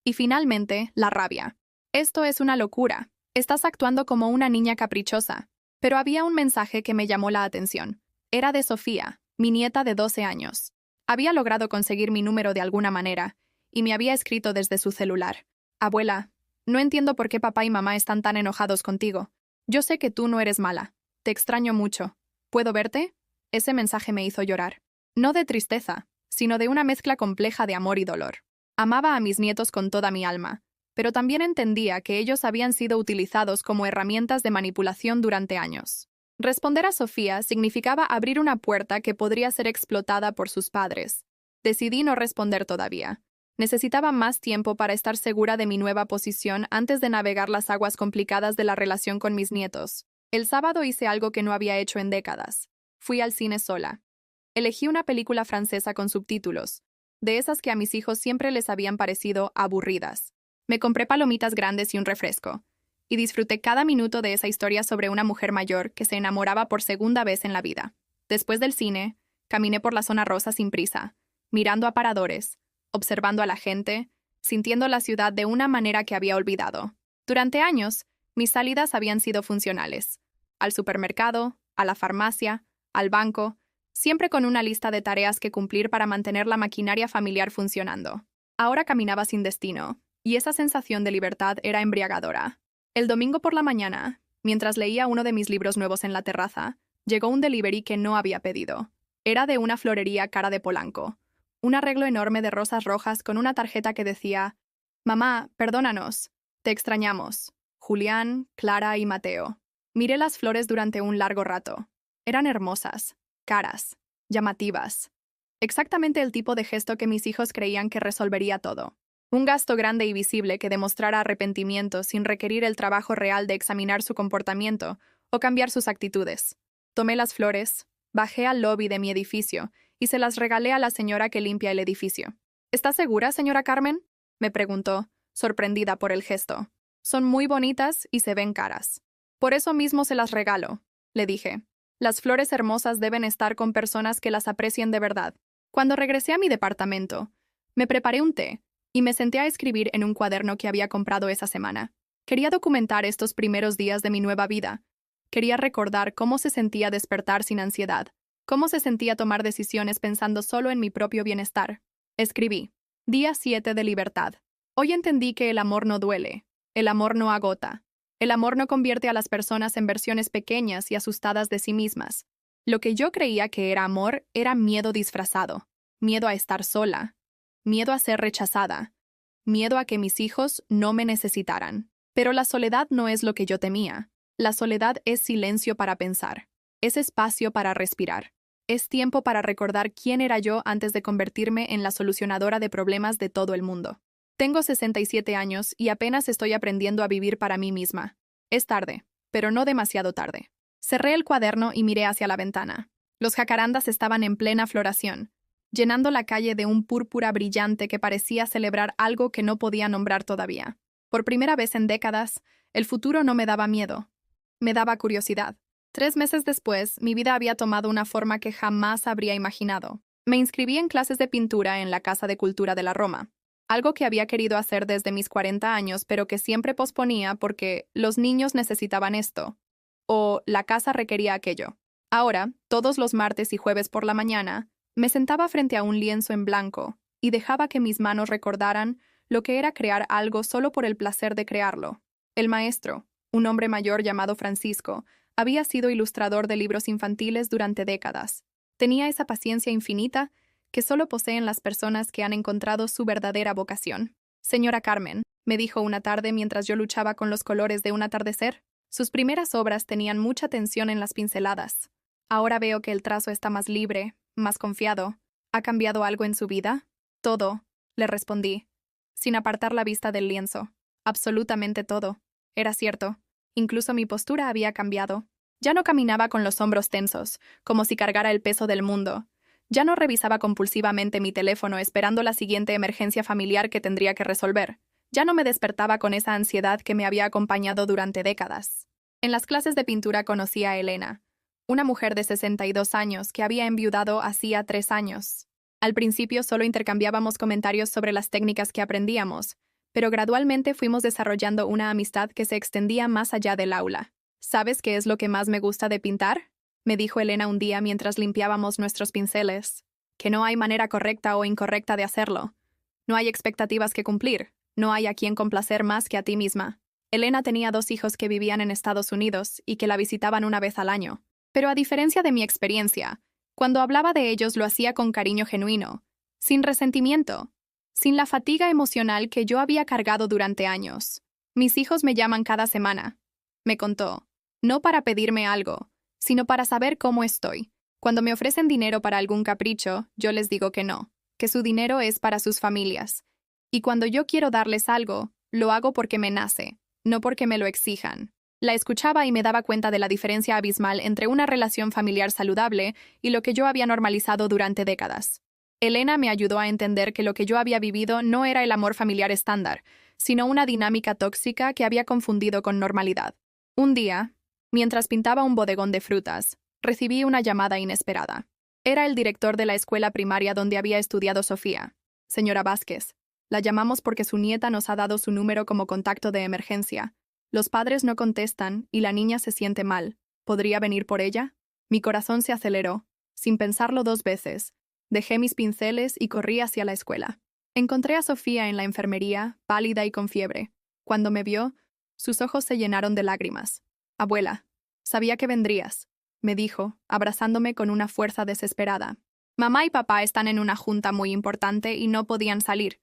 Y finalmente, la rabia. «Esto es una locura. Estás actuando como una niña caprichosa». Pero había un mensaje que me llamó la atención. Era de Sofía, mi nieta de 12 años. Había logrado conseguir mi número de alguna manera, y me había escrito desde su celular. «Abuela, no entiendo por qué papá y mamá están tan enojados contigo. Yo sé que tú no eres mala. Te extraño mucho. ¿Puedo verte?» Ese mensaje me hizo llorar. No de tristeza, sino de una mezcla compleja de amor y dolor. Amaba a mis nietos con toda mi alma, pero también entendía que ellos habían sido utilizados como herramientas de manipulación durante años. Responder a Sofía significaba abrir una puerta que podría ser explotada por sus padres. Decidí no responder todavía. Necesitaba más tiempo para estar segura de mi nueva posición antes de navegar las aguas complicadas de la relación con mis nietos. El sábado hice algo que no había hecho en décadas. Fui al cine sola. Elegí una película francesa con subtítulos, de esas que a mis hijos siempre les habían parecido aburridas. Me compré palomitas grandes y un refresco, y disfruté cada minuto de esa historia sobre una mujer mayor que se enamoraba por segunda vez en la vida. Después del cine, caminé por la zona rosa sin prisa, mirando aparadores, observando a la gente, sintiendo la ciudad de una manera que había olvidado. Durante años, mis salidas habían sido funcionales. Al supermercado, a la farmacia, al banco, siempre con una lista de tareas que cumplir para mantener la maquinaria familiar funcionando. Ahora caminaba sin destino, y esa sensación de libertad era embriagadora. El domingo por la mañana, mientras leía uno de mis libros nuevos en la terraza, llegó un delivery que no había pedido. Era de una florería cara de Polanco. Un arreglo enorme de rosas rojas con una tarjeta que decía: «Mamá, perdónanos. Te extrañamos. Julián, Clara y Mateo». Miré las flores durante un largo rato. Eran hermosas, caras, llamativas. Exactamente el tipo de gesto que mis hijos creían que resolvería todo. Un gasto grande y visible que demostrara arrepentimiento sin requerir el trabajo real de examinar su comportamiento o cambiar sus actitudes. Tomé las flores, bajé al lobby de mi edificio y se las regalé a la señora que limpia el edificio. «¿Está segura, señora Carmen?», me preguntó, sorprendida por el gesto. «Son muy bonitas y se ven caras». «Por eso mismo se las regalo», le dije. «Las flores hermosas deben estar con personas que las aprecien de verdad». Cuando regresé a mi departamento, me preparé un té y me senté a escribir en un cuaderno que había comprado esa semana. Quería documentar estos primeros días de mi nueva vida. Quería recordar cómo se sentía despertar sin ansiedad, cómo se sentía tomar decisiones pensando solo en mi propio bienestar. Escribí: Día 7 de libertad. Hoy entendí que el amor no duele, el amor no agota. El amor no convierte a las personas en versiones pequeñas y asustadas de sí mismas. Lo que yo creía que era amor era miedo disfrazado, miedo a estar sola, miedo a ser rechazada, miedo a que mis hijos no me necesitaran. Pero la soledad no es lo que yo temía. La soledad es silencio para pensar, es espacio para respirar, es tiempo para recordar quién era yo antes de convertirme en la solucionadora de problemas de todo el mundo. Tengo 67 años y apenas estoy aprendiendo a vivir para mí misma. Es tarde, pero no demasiado tarde. Cerré el cuaderno y miré hacia la ventana. Los jacarandas estaban en plena floración, llenando la calle de un púrpura brillante que parecía celebrar algo que no podía nombrar todavía. Por primera vez en décadas, el futuro no me daba miedo. Me daba curiosidad. 3 meses después, mi vida había tomado una forma que jamás habría imaginado. Me inscribí en clases de pintura en la Casa de Cultura de la Roma, algo que había querido hacer desde mis 40 años, pero que siempre posponía porque los niños necesitaban esto, o la casa requería aquello. Ahora, todos los martes y jueves por la mañana, me sentaba frente a un lienzo en blanco y dejaba que mis manos recordaran lo que era crear algo solo por el placer de crearlo. El maestro, un hombre mayor llamado Francisco, había sido ilustrador de libros infantiles durante décadas. Tenía esa paciencia infinita que solo poseen las personas que han encontrado su verdadera vocación. Señora Carmen, me dijo una tarde mientras yo luchaba con los colores de un atardecer. Sus primeras obras tenían mucha tensión en las pinceladas. Ahora veo que el trazo está más libre, más confiado. ¿Ha cambiado algo en su vida? Todo, le respondí, sin apartar la vista del lienzo. Absolutamente todo. Era cierto. Incluso mi postura había cambiado. Ya no caminaba con los hombros tensos, como si cargara el peso del mundo. Ya no revisaba compulsivamente mi teléfono esperando la siguiente emergencia familiar que tendría que resolver. Ya no me despertaba con esa ansiedad que me había acompañado durante décadas. En las clases de pintura conocí a Elena, una mujer de 62 años que había enviudado hacía 3 años. Al principio solo intercambiábamos comentarios sobre las técnicas que aprendíamos, pero gradualmente fuimos desarrollando una amistad que se extendía más allá del aula. ¿Sabes qué es lo que más me gusta de pintar?, me dijo Elena un día mientras limpiábamos nuestros pinceles. Que no hay manera correcta o incorrecta de hacerlo. No hay expectativas que cumplir. No hay a quien complacer más que a ti misma. Elena tenía 2 hijos que vivían en Estados Unidos y que la visitaban una vez al año. Pero a diferencia de mi experiencia, cuando hablaba de ellos lo hacía con cariño genuino, sin resentimiento, sin la fatiga emocional que yo había cargado durante años. Mis hijos me llaman cada semana, me contó, no para pedirme algo, sino para saber cómo estoy. Cuando me ofrecen dinero para algún capricho, yo les digo que no, que su dinero es para sus familias. Y cuando yo quiero darles algo, lo hago porque me nace, no porque me lo exijan. La escuchaba y me daba cuenta de la diferencia abismal entre una relación familiar saludable y lo que yo había normalizado durante décadas. Elena me ayudó a entender que lo que yo había vivido no era el amor familiar estándar, sino una dinámica tóxica que había confundido con normalidad. Un día, mientras pintaba un bodegón de frutas, recibí una llamada inesperada. Era el director de la escuela primaria donde había estudiado Sofía. Señora Vázquez, la llamamos porque su nieta nos ha dado su número como contacto de emergencia. Los padres no contestan y la niña se siente mal. ¿Podría venir por ella? Mi corazón se aceleró. Sin pensarlo 2 veces, dejé mis pinceles y corrí hacia la escuela. Encontré a Sofía en la enfermería, pálida y con fiebre. Cuando me vio, sus ojos se llenaron de lágrimas. Abuela, sabía que vendrías, me dijo, abrazándome con una fuerza desesperada. Mamá y papá están en una junta muy importante y no podían salir.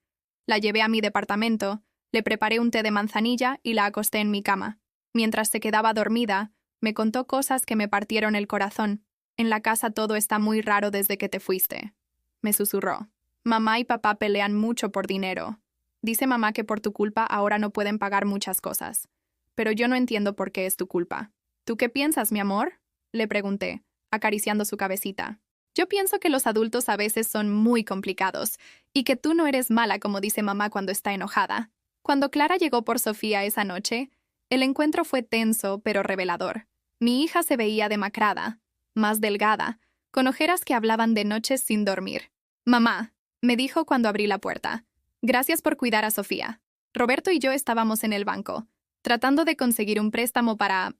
La llevé a mi departamento, le preparé un té de manzanilla y la acosté en mi cama. Mientras se quedaba dormida, me contó cosas que me partieron el corazón. En la casa todo está muy raro desde que te fuiste, me susurró. Mamá y papá pelean mucho por dinero. Dice mamá que por tu culpa ahora no pueden pagar muchas cosas. Pero yo no entiendo por qué es tu culpa. ¿Tú qué piensas, mi amor?, le pregunté, acariciando su cabecita. Yo pienso que los adultos a veces son muy complicados y que tú no eres mala como dice mamá cuando está enojada. Cuando Clara llegó por Sofía esa noche, el encuentro fue tenso pero revelador. Mi hija se veía demacrada, más delgada, con ojeras que hablaban de noches sin dormir. Mamá, me dijo cuando abrí la puerta. Gracias por cuidar a Sofía. Roberto y yo estábamos en el banco, tratando de conseguir un préstamo para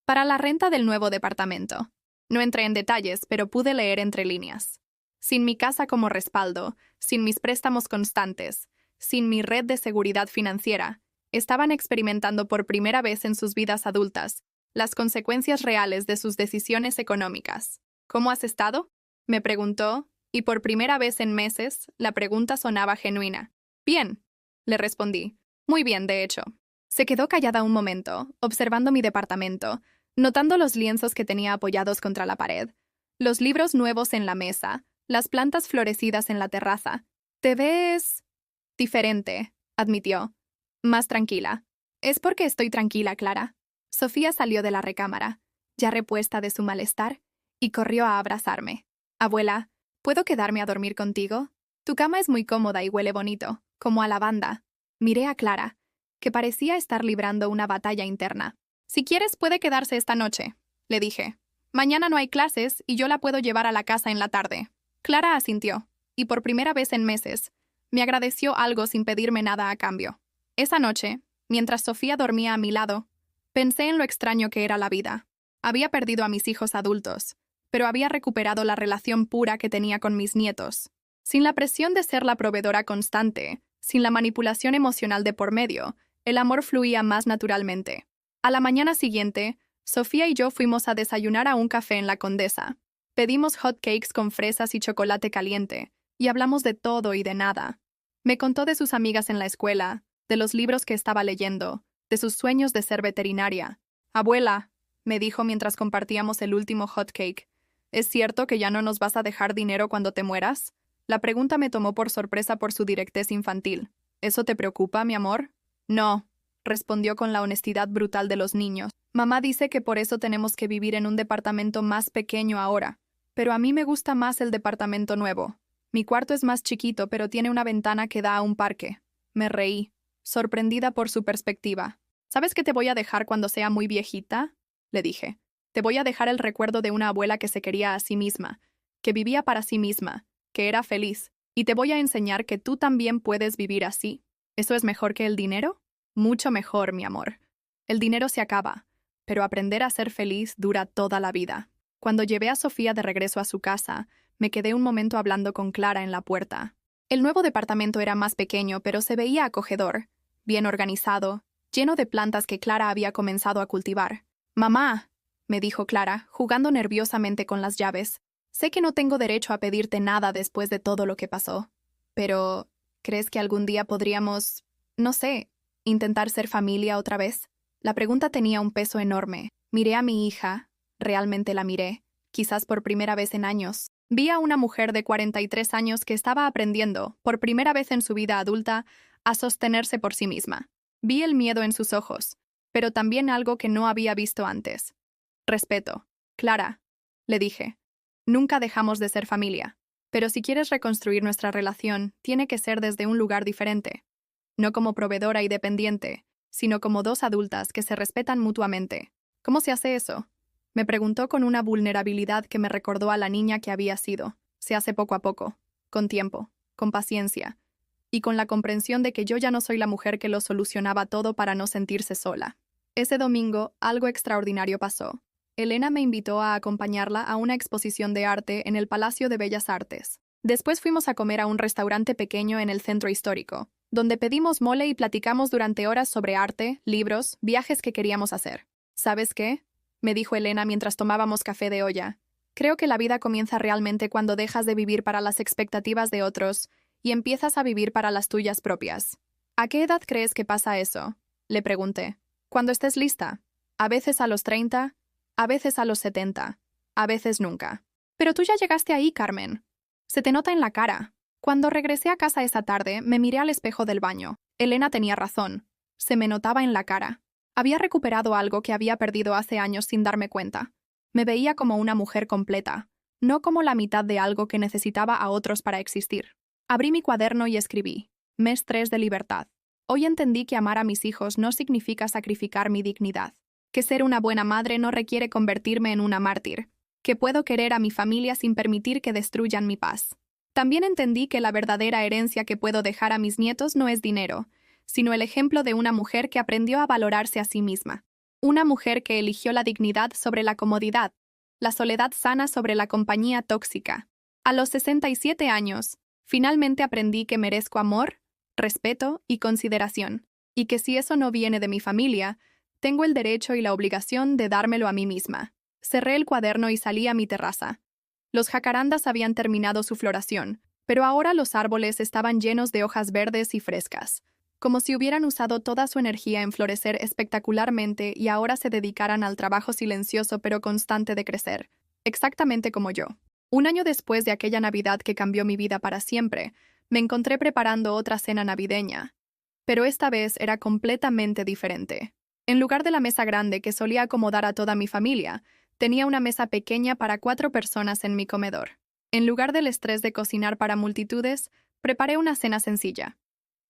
la renta del nuevo departamento. No entré en detalles, pero pude leer entre líneas. Sin mi casa como respaldo, sin mis préstamos constantes, sin mi red de seguridad financiera, estaban experimentando por primera vez en sus vidas adultas las consecuencias reales de sus decisiones económicas. ¿Cómo has estado?, me preguntó, y por primera vez en meses, la pregunta sonaba genuina. Bien, le respondí. Muy bien, de hecho. Se quedó callada un momento, observando mi departamento, notando los lienzos que tenía apoyados contra la pared, los libros nuevos en la mesa, las plantas florecidas en la terraza. Te ves diferente, admitió. Más tranquila. Es porque estoy tranquila, Clara. Sofía salió de la recámara, ya repuesta de su malestar, y corrió a abrazarme. Abuela, ¿puedo quedarme a dormir contigo? Tu cama es muy cómoda y huele bonito, como a lavanda. Miré a Clara, que parecía estar librando una batalla interna. Si quieres, puede quedarse esta noche, le dije. Mañana no hay clases y yo la puedo llevar a la casa en la tarde. Clara asintió, y por primera vez en meses, me agradeció algo sin pedirme nada a cambio. Esa noche, mientras Sofía dormía a mi lado, pensé en lo extraño que era la vida. Había perdido a mis hijos adultos, pero había recuperado la relación pura que tenía con mis nietos. Sin la presión de ser la proveedora constante, sin la manipulación emocional de por medio, el amor fluía más naturalmente. A la mañana siguiente, Sofía y yo fuimos a desayunar a un café en la Condesa. Pedimos hot cakes con fresas y chocolate caliente, y hablamos de todo y de nada. Me contó de sus amigas en la escuela, de los libros que estaba leyendo, de sus sueños de ser veterinaria. Abuela, me dijo mientras compartíamos el último hot cake, ¿es cierto que ya no nos vas a dejar dinero cuando te mueras? La pregunta me tomó por sorpresa por su directez infantil. ¿Eso te preocupa, mi amor? No, respondió con la honestidad brutal de los niños. Mamá dice que por eso tenemos que vivir en un departamento más pequeño ahora, pero a mí me gusta más el departamento nuevo. Mi cuarto es más chiquito, pero tiene una ventana que da a un parque. Me reí, sorprendida por su perspectiva. ¿Sabes qué te voy a dejar cuando sea muy viejita? Le dije. Te voy a dejar el recuerdo de una abuela que se quería a sí misma, que vivía para sí misma, que era feliz, y te voy a enseñar que tú también puedes vivir así. ¿Eso es mejor que el dinero? Mucho mejor, mi amor. El dinero se acaba, pero aprender a ser feliz dura toda la vida. Cuando llevé a Sofía de regreso a su casa, me quedé un momento hablando con Clara en la puerta. El nuevo departamento era más pequeño, pero se veía acogedor, bien organizado, lleno de plantas que Clara había comenzado a cultivar. «Mamá», me dijo Clara, jugando nerviosamente con las llaves, «sé que no tengo derecho a pedirte nada después de todo lo que pasó. Pero, ¿crees que algún día podríamos, no sé, intentar ser familia otra vez?» La pregunta tenía un peso enorme. Miré a mi hija, realmente la miré, quizás por primera vez en años. Vi a una mujer de 43 años que estaba aprendiendo, por primera vez en su vida adulta, a sostenerse por sí misma. Vi el miedo en sus ojos, pero también algo que no había visto antes. Respeto. Clara, le dije, nunca dejamos de ser familia, pero si quieres reconstruir nuestra relación, tiene que ser desde un lugar diferente. No como proveedora y dependiente, sino como dos adultas que se respetan mutuamente. ¿Cómo se hace eso? Me preguntó con una vulnerabilidad que me recordó a la niña que había sido. Se hace poco a poco, con tiempo, con paciencia, y con la comprensión de que yo ya no soy la mujer que lo solucionaba todo para no sentirse sola. Ese domingo, algo extraordinario pasó. Elena me invitó a acompañarla a una exposición de arte en el Palacio de Bellas Artes. Después fuimos a comer a un restaurante pequeño en el centro histórico, donde pedimos mole y platicamos durante horas sobre arte, libros, viajes que queríamos hacer. ¿Sabes qué?, me dijo Elena mientras tomábamos café de olla. Creo que la vida comienza realmente cuando dejas de vivir para las expectativas de otros y empiezas a vivir para las tuyas propias. ¿A qué edad crees que pasa eso?, le pregunté. Cuando estés lista. A veces a los 30, a veces a los 70, a veces nunca. Pero tú ya llegaste ahí, Carmen. Se te nota en la cara. Cuando regresé a casa esa tarde, me miré al espejo del baño. Elena tenía razón. Se me notaba en la cara. Había recuperado algo que había perdido hace años sin darme cuenta. Me veía como una mujer completa, no como la mitad de algo que necesitaba a otros para existir. Abrí mi cuaderno y escribí: Mes 3 de libertad. Hoy entendí que amar a mis hijos no significa sacrificar mi dignidad, que ser una buena madre no requiere convertirme en una mártir, que puedo querer a mi familia sin permitir que destruyan mi paz. También entendí que la verdadera herencia que puedo dejar a mis nietos no es dinero, sino el ejemplo de una mujer que aprendió a valorarse a sí misma. Una mujer que eligió la dignidad sobre la comodidad, la soledad sana sobre la compañía tóxica. A los 67 años, finalmente aprendí que merezco amor, respeto y consideración, y que si eso no viene de mi familia, tengo el derecho y la obligación de dármelo a mí misma. Cerré el cuaderno y salí a mi terraza. Los jacarandas habían terminado su floración, pero ahora los árboles estaban llenos de hojas verdes y frescas, como si hubieran usado toda su energía en florecer espectacularmente y ahora se dedicaran al trabajo silencioso pero constante de crecer, exactamente como yo. Un año después de aquella Navidad que cambió mi vida para siempre, me encontré preparando otra cena navideña, pero esta vez era completamente diferente. En lugar de la mesa grande que solía acomodar a toda mi familia, tenía una mesa pequeña para 4 personas en mi comedor. En lugar del estrés de cocinar para multitudes, preparé una cena sencilla: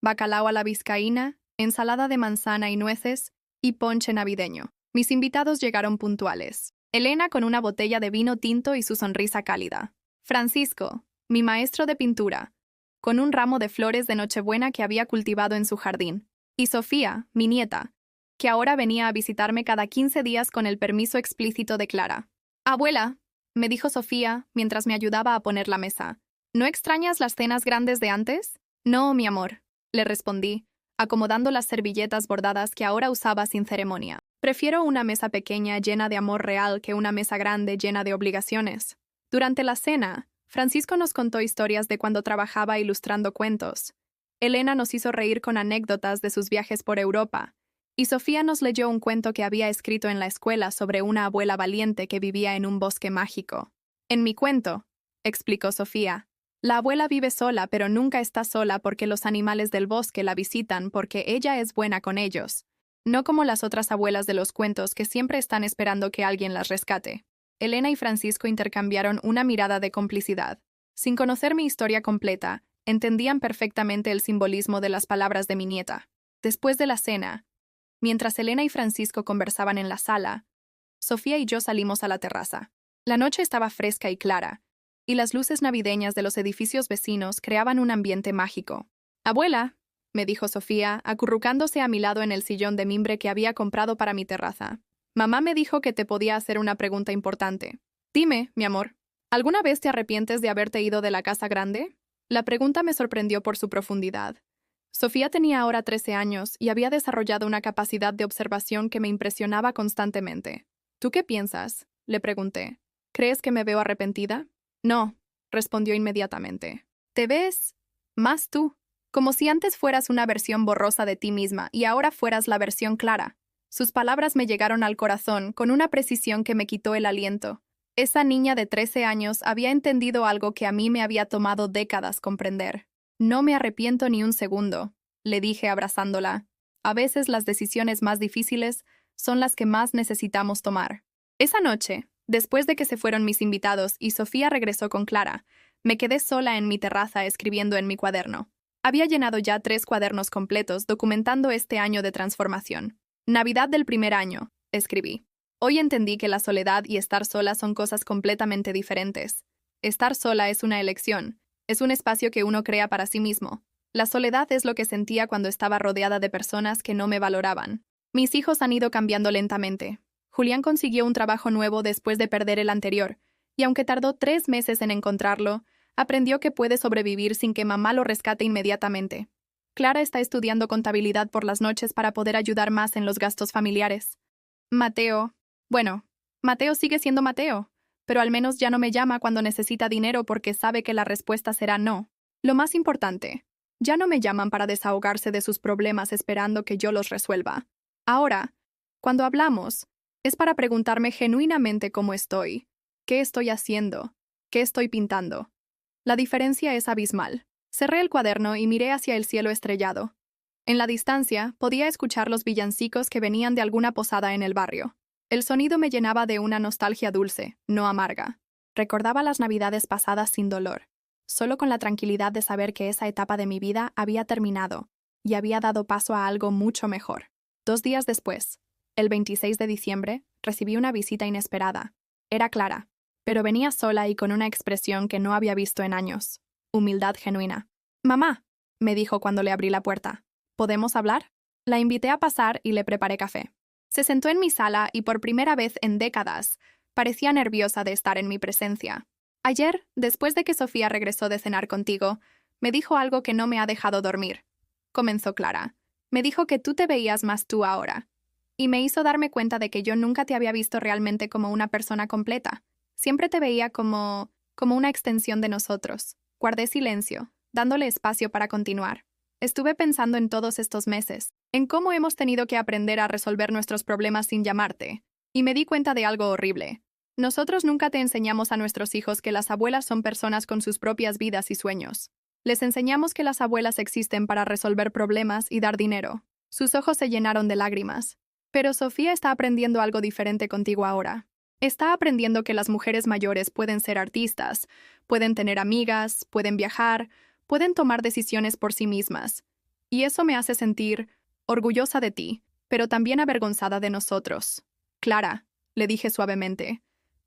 bacalao a la vizcaína, ensalada de manzana y nueces, y ponche navideño. Mis invitados llegaron puntuales. Elena con una botella de vino tinto y su sonrisa cálida. Francisco, mi maestro de pintura, con un ramo de flores de Nochebuena que había cultivado en su jardín. Y Sofía, mi nieta, que ahora venía a visitarme cada 15 días con el permiso explícito de Clara. Abuela, me dijo Sofía mientras me ayudaba a poner la mesa, ¿no extrañas las cenas grandes de antes? No, mi amor, le respondí, acomodando las servilletas bordadas que ahora usaba sin ceremonia. Prefiero una mesa pequeña llena de amor real que una mesa grande llena de obligaciones. Durante la cena, Francisco nos contó historias de cuando trabajaba ilustrando cuentos. Elena nos hizo reír con anécdotas de sus viajes por Europa, y Sofía nos leyó un cuento que había escrito en la escuela sobre una abuela valiente que vivía en un bosque mágico. En mi cuento, explicó Sofía, la abuela vive sola pero nunca está sola porque los animales del bosque la visitan porque ella es buena con ellos, no como las otras abuelas de los cuentos que siempre están esperando que alguien las rescate. Elena y Francisco intercambiaron una mirada de complicidad. Sin conocer mi historia completa, entendían perfectamente el simbolismo de las palabras de mi nieta. Después de la cena, mientras Elena y Francisco conversaban en la sala, Sofía y yo salimos a la terraza. La noche estaba fresca y clara, y las luces navideñas de los edificios vecinos creaban un ambiente mágico. «Abuela», me dijo Sofía, acurrucándose a mi lado en el sillón de mimbre que había comprado para mi terraza. «Mamá me dijo que te podía hacer una pregunta importante. Dime, mi amor, ¿alguna vez te arrepientes de haberte ido de la casa grande?» La pregunta me sorprendió por su profundidad. Sofía tenía ahora 13 años y había desarrollado una capacidad de observación que me impresionaba constantemente. «¿Tú qué piensas?», le pregunté. «¿Crees que me veo arrepentida?» «No», respondió inmediatamente. «Te ves más tú, como si antes fueras una versión borrosa de ti misma y ahora fueras la versión clara». Sus palabras me llegaron al corazón con una precisión que me quitó el aliento. Esa niña de 13 años había entendido algo que a mí me había tomado décadas comprender. «No me arrepiento ni un segundo», le dije abrazándola. «A veces las decisiones más difíciles son las que más necesitamos tomar». Esa noche, después de que se fueron mis invitados y Sofía regresó con Clara, me quedé sola en mi terraza escribiendo en mi cuaderno. Había llenado ya 3 cuadernos completos documentando este año de transformación. «Navidad del primer año», escribí. Hoy entendí que la soledad y estar sola son cosas completamente diferentes. Estar sola es una elección, es un espacio que uno crea para sí mismo. La soledad es lo que sentía cuando estaba rodeada de personas que no me valoraban. Mis hijos han ido cambiando lentamente. Julián consiguió un trabajo nuevo después de perder el anterior, y aunque tardó 3 meses en encontrarlo, aprendió que puede sobrevivir sin que mamá lo rescate inmediatamente. Clara está estudiando contabilidad por las noches para poder ayudar más en los gastos familiares. Mateo sigue siendo Mateo, pero al menos ya no me llama cuando necesita dinero porque sabe que la respuesta será no. Lo más importante, ya no me llaman para desahogarse de sus problemas esperando que yo los resuelva. Ahora, cuando hablamos, es para preguntarme genuinamente cómo estoy, qué estoy haciendo, qué estoy pintando. La diferencia es abismal. Cerré el cuaderno y miré hacia el cielo estrellado. En la distancia, podía escuchar los villancicos que venían de alguna posada en el barrio. El sonido me llenaba de una nostalgia dulce, no amarga. Recordaba las navidades pasadas sin dolor, solo con la tranquilidad de saber que esa etapa de mi vida había terminado y había dado paso a algo mucho mejor. 2 días después, el 26 de diciembre, recibí una visita inesperada. Era Clara, pero venía sola y con una expresión que no había visto en años. Humildad genuina. «Mamá», me dijo cuando le abrí la puerta. «¿Podemos hablar?» La invité a pasar y le preparé café. Se sentó en mi sala y por primera vez en décadas, parecía nerviosa de estar en mi presencia. «Ayer, después de que Sofía regresó de cenar contigo, me dijo algo que no me ha dejado dormir», comenzó Clara. «Me dijo que tú te veías más tú ahora. Y me hizo darme cuenta de que yo nunca te había visto realmente como una persona completa. Siempre te veía como una extensión de nosotros». Guardé silencio, dándole espacio para continuar. Estuve pensando en todos estos meses, en cómo hemos tenido que aprender a resolver nuestros problemas sin llamarte, y me di cuenta de algo horrible. Nosotros nunca te enseñamos a nuestros hijos que las abuelas son personas con sus propias vidas y sueños. Les enseñamos que las abuelas existen para resolver problemas y dar dinero. Sus ojos se llenaron de lágrimas. Pero Sofía está aprendiendo algo diferente contigo ahora. Está aprendiendo que las mujeres mayores pueden ser artistas, pueden tener amigas, pueden viajar, pueden tomar decisiones por sí mismas. Y eso me hace sentir orgullosa de ti, pero también avergonzada de nosotros. Clara, le dije suavemente.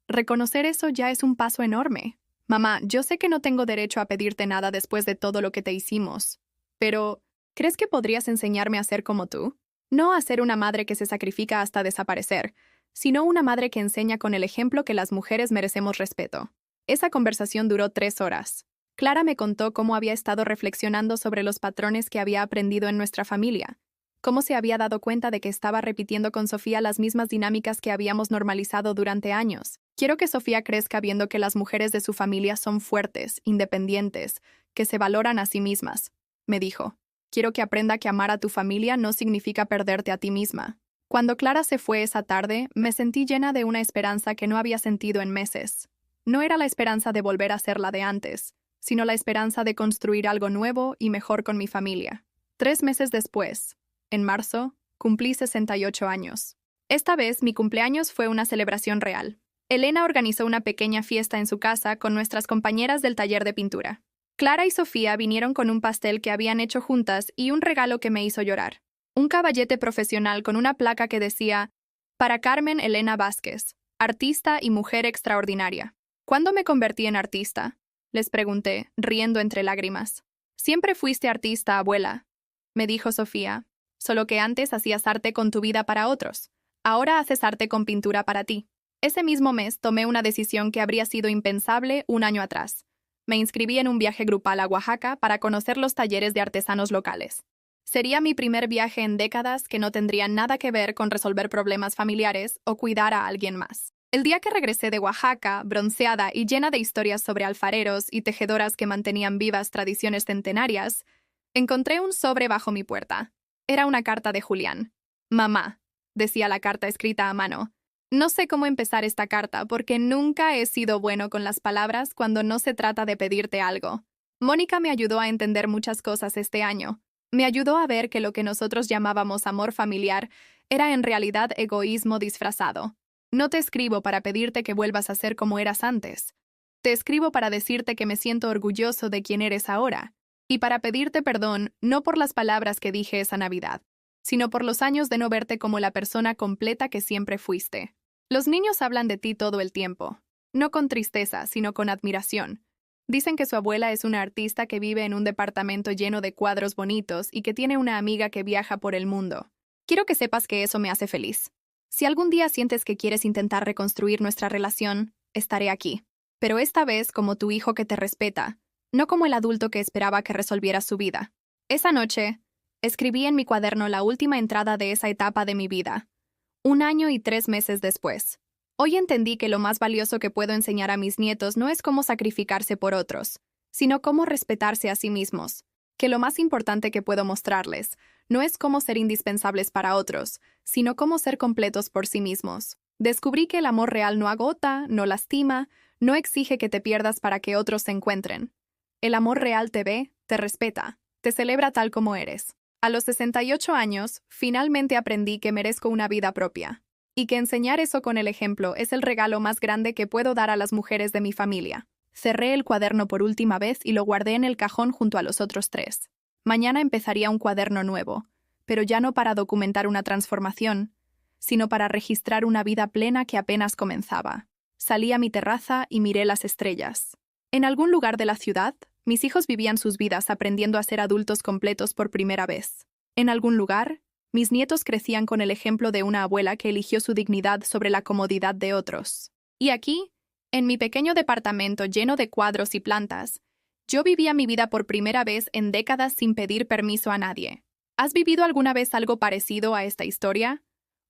Reconocer eso ya es un paso enorme. Mamá, yo sé que no tengo derecho a pedirte nada después de todo lo que te hicimos, pero ¿crees que podrías enseñarme a ser como tú? No a ser una madre que se sacrifica hasta desaparecer, sino una madre que enseña con el ejemplo que las mujeres merecemos respeto. Esa conversación duró 3 horas. Clara me contó cómo había estado reflexionando sobre los patrones que había aprendido en nuestra familia, cómo se había dado cuenta de que estaba repitiendo con Sofía las mismas dinámicas que habíamos normalizado durante años. Quiero que Sofía crezca viendo que las mujeres de su familia son fuertes, independientes, que se valoran a sí mismas, me dijo. Quiero que aprenda que amar a tu familia no significa perderte a ti misma. Cuando Clara se fue esa tarde, me sentí llena de una esperanza que no había sentido en meses. No era la esperanza de volver a ser la de antes, sino la esperanza de construir algo nuevo y mejor con mi familia. 3 meses después, en marzo, cumplí 68 años. Esta vez mi cumpleaños fue una celebración real. Elena organizó una pequeña fiesta en su casa con nuestras compañeras del taller de pintura. Clara y Sofía vinieron con un pastel que habían hecho juntas y un regalo que me hizo llorar. Un caballete profesional con una placa que decía «Para Carmen Elena Vázquez, artista y mujer extraordinaria». ¿Cuándo me convertí en artista?, les pregunté, riendo entre lágrimas. «Siempre fuiste artista, abuela», me dijo Sofía, «solo que antes hacías arte con tu vida para otros. Ahora haces arte con pintura para ti». Ese mismo mes tomé una decisión que habría sido impensable un año atrás. Me inscribí en un viaje grupal a Oaxaca para conocer los talleres de artesanos locales. Sería mi primer viaje en décadas que no tendría nada que ver con resolver problemas familiares o cuidar a alguien más. El día que regresé de Oaxaca, bronceada y llena de historias sobre alfareros y tejedoras que mantenían vivas tradiciones centenarias, encontré un sobre bajo mi puerta. Era una carta de Julián. «Mamá», decía la carta escrita a mano. No sé cómo empezar esta carta porque nunca he sido bueno con las palabras cuando no se trata de pedirte algo. Mónica me ayudó a entender muchas cosas este año. Me ayudó a ver que lo que nosotros llamábamos amor familiar era en realidad egoísmo disfrazado. No te escribo para pedirte que vuelvas a ser como eras antes. Te escribo para decirte que me siento orgulloso de quién eres ahora, y para pedirte perdón no por las palabras que dije esa Navidad, sino por los años de no verte como la persona completa que siempre fuiste. Los niños hablan de ti todo el tiempo, no con tristeza, sino con admiración. Dicen que su abuela es una artista que vive en un departamento lleno de cuadros bonitos y que tiene una amiga que viaja por el mundo. Quiero que sepas que eso me hace feliz. Si algún día sientes que quieres intentar reconstruir nuestra relación, estaré aquí. Pero esta vez como tu hijo que te respeta, no como el adulto que esperaba que resolvieras su vida. Esa noche, escribí en mi cuaderno la última entrada de esa etapa de mi vida. 1 año y 3 meses después. Hoy entendí que lo más valioso que puedo enseñar a mis nietos no es cómo sacrificarse por otros, sino cómo respetarse a sí mismos. Que lo más importante que puedo mostrarles no es cómo ser indispensables para otros, sino cómo ser completos por sí mismos. Descubrí que el amor real no agota, no lastima, no exige que te pierdas para que otros se encuentren. El amor real te ve, te respeta, te celebra tal como eres. A los 68 años, finalmente aprendí que merezco una vida propia, y que enseñar eso con el ejemplo es el regalo más grande que puedo dar a las mujeres de mi familia. Cerré el cuaderno por última vez y lo guardé en el cajón junto a los otros 3. Mañana empezaría un cuaderno nuevo, pero ya no para documentar una transformación, sino para registrar una vida plena que apenas comenzaba. Salí a mi terraza y miré las estrellas. En algún lugar de la ciudad, mis hijos vivían sus vidas aprendiendo a ser adultos completos por primera vez. En algún lugar, mis nietos crecían con el ejemplo de una abuela que eligió su dignidad sobre la comodidad de otros. Y aquí, en mi pequeño departamento lleno de cuadros y plantas, yo vivía mi vida por primera vez en décadas sin pedir permiso a nadie. ¿Has vivido alguna vez algo parecido a esta historia?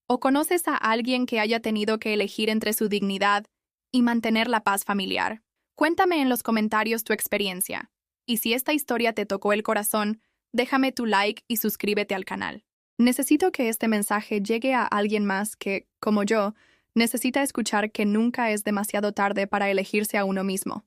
¿O conoces a alguien que haya tenido que elegir entre su dignidad y mantener la paz familiar? Cuéntame en los comentarios tu experiencia. Y si esta historia te tocó el corazón, déjame tu like y suscríbete al canal. Necesito que este mensaje llegue a alguien más que, como yo, necesita escuchar que nunca es demasiado tarde para elegirse a uno mismo.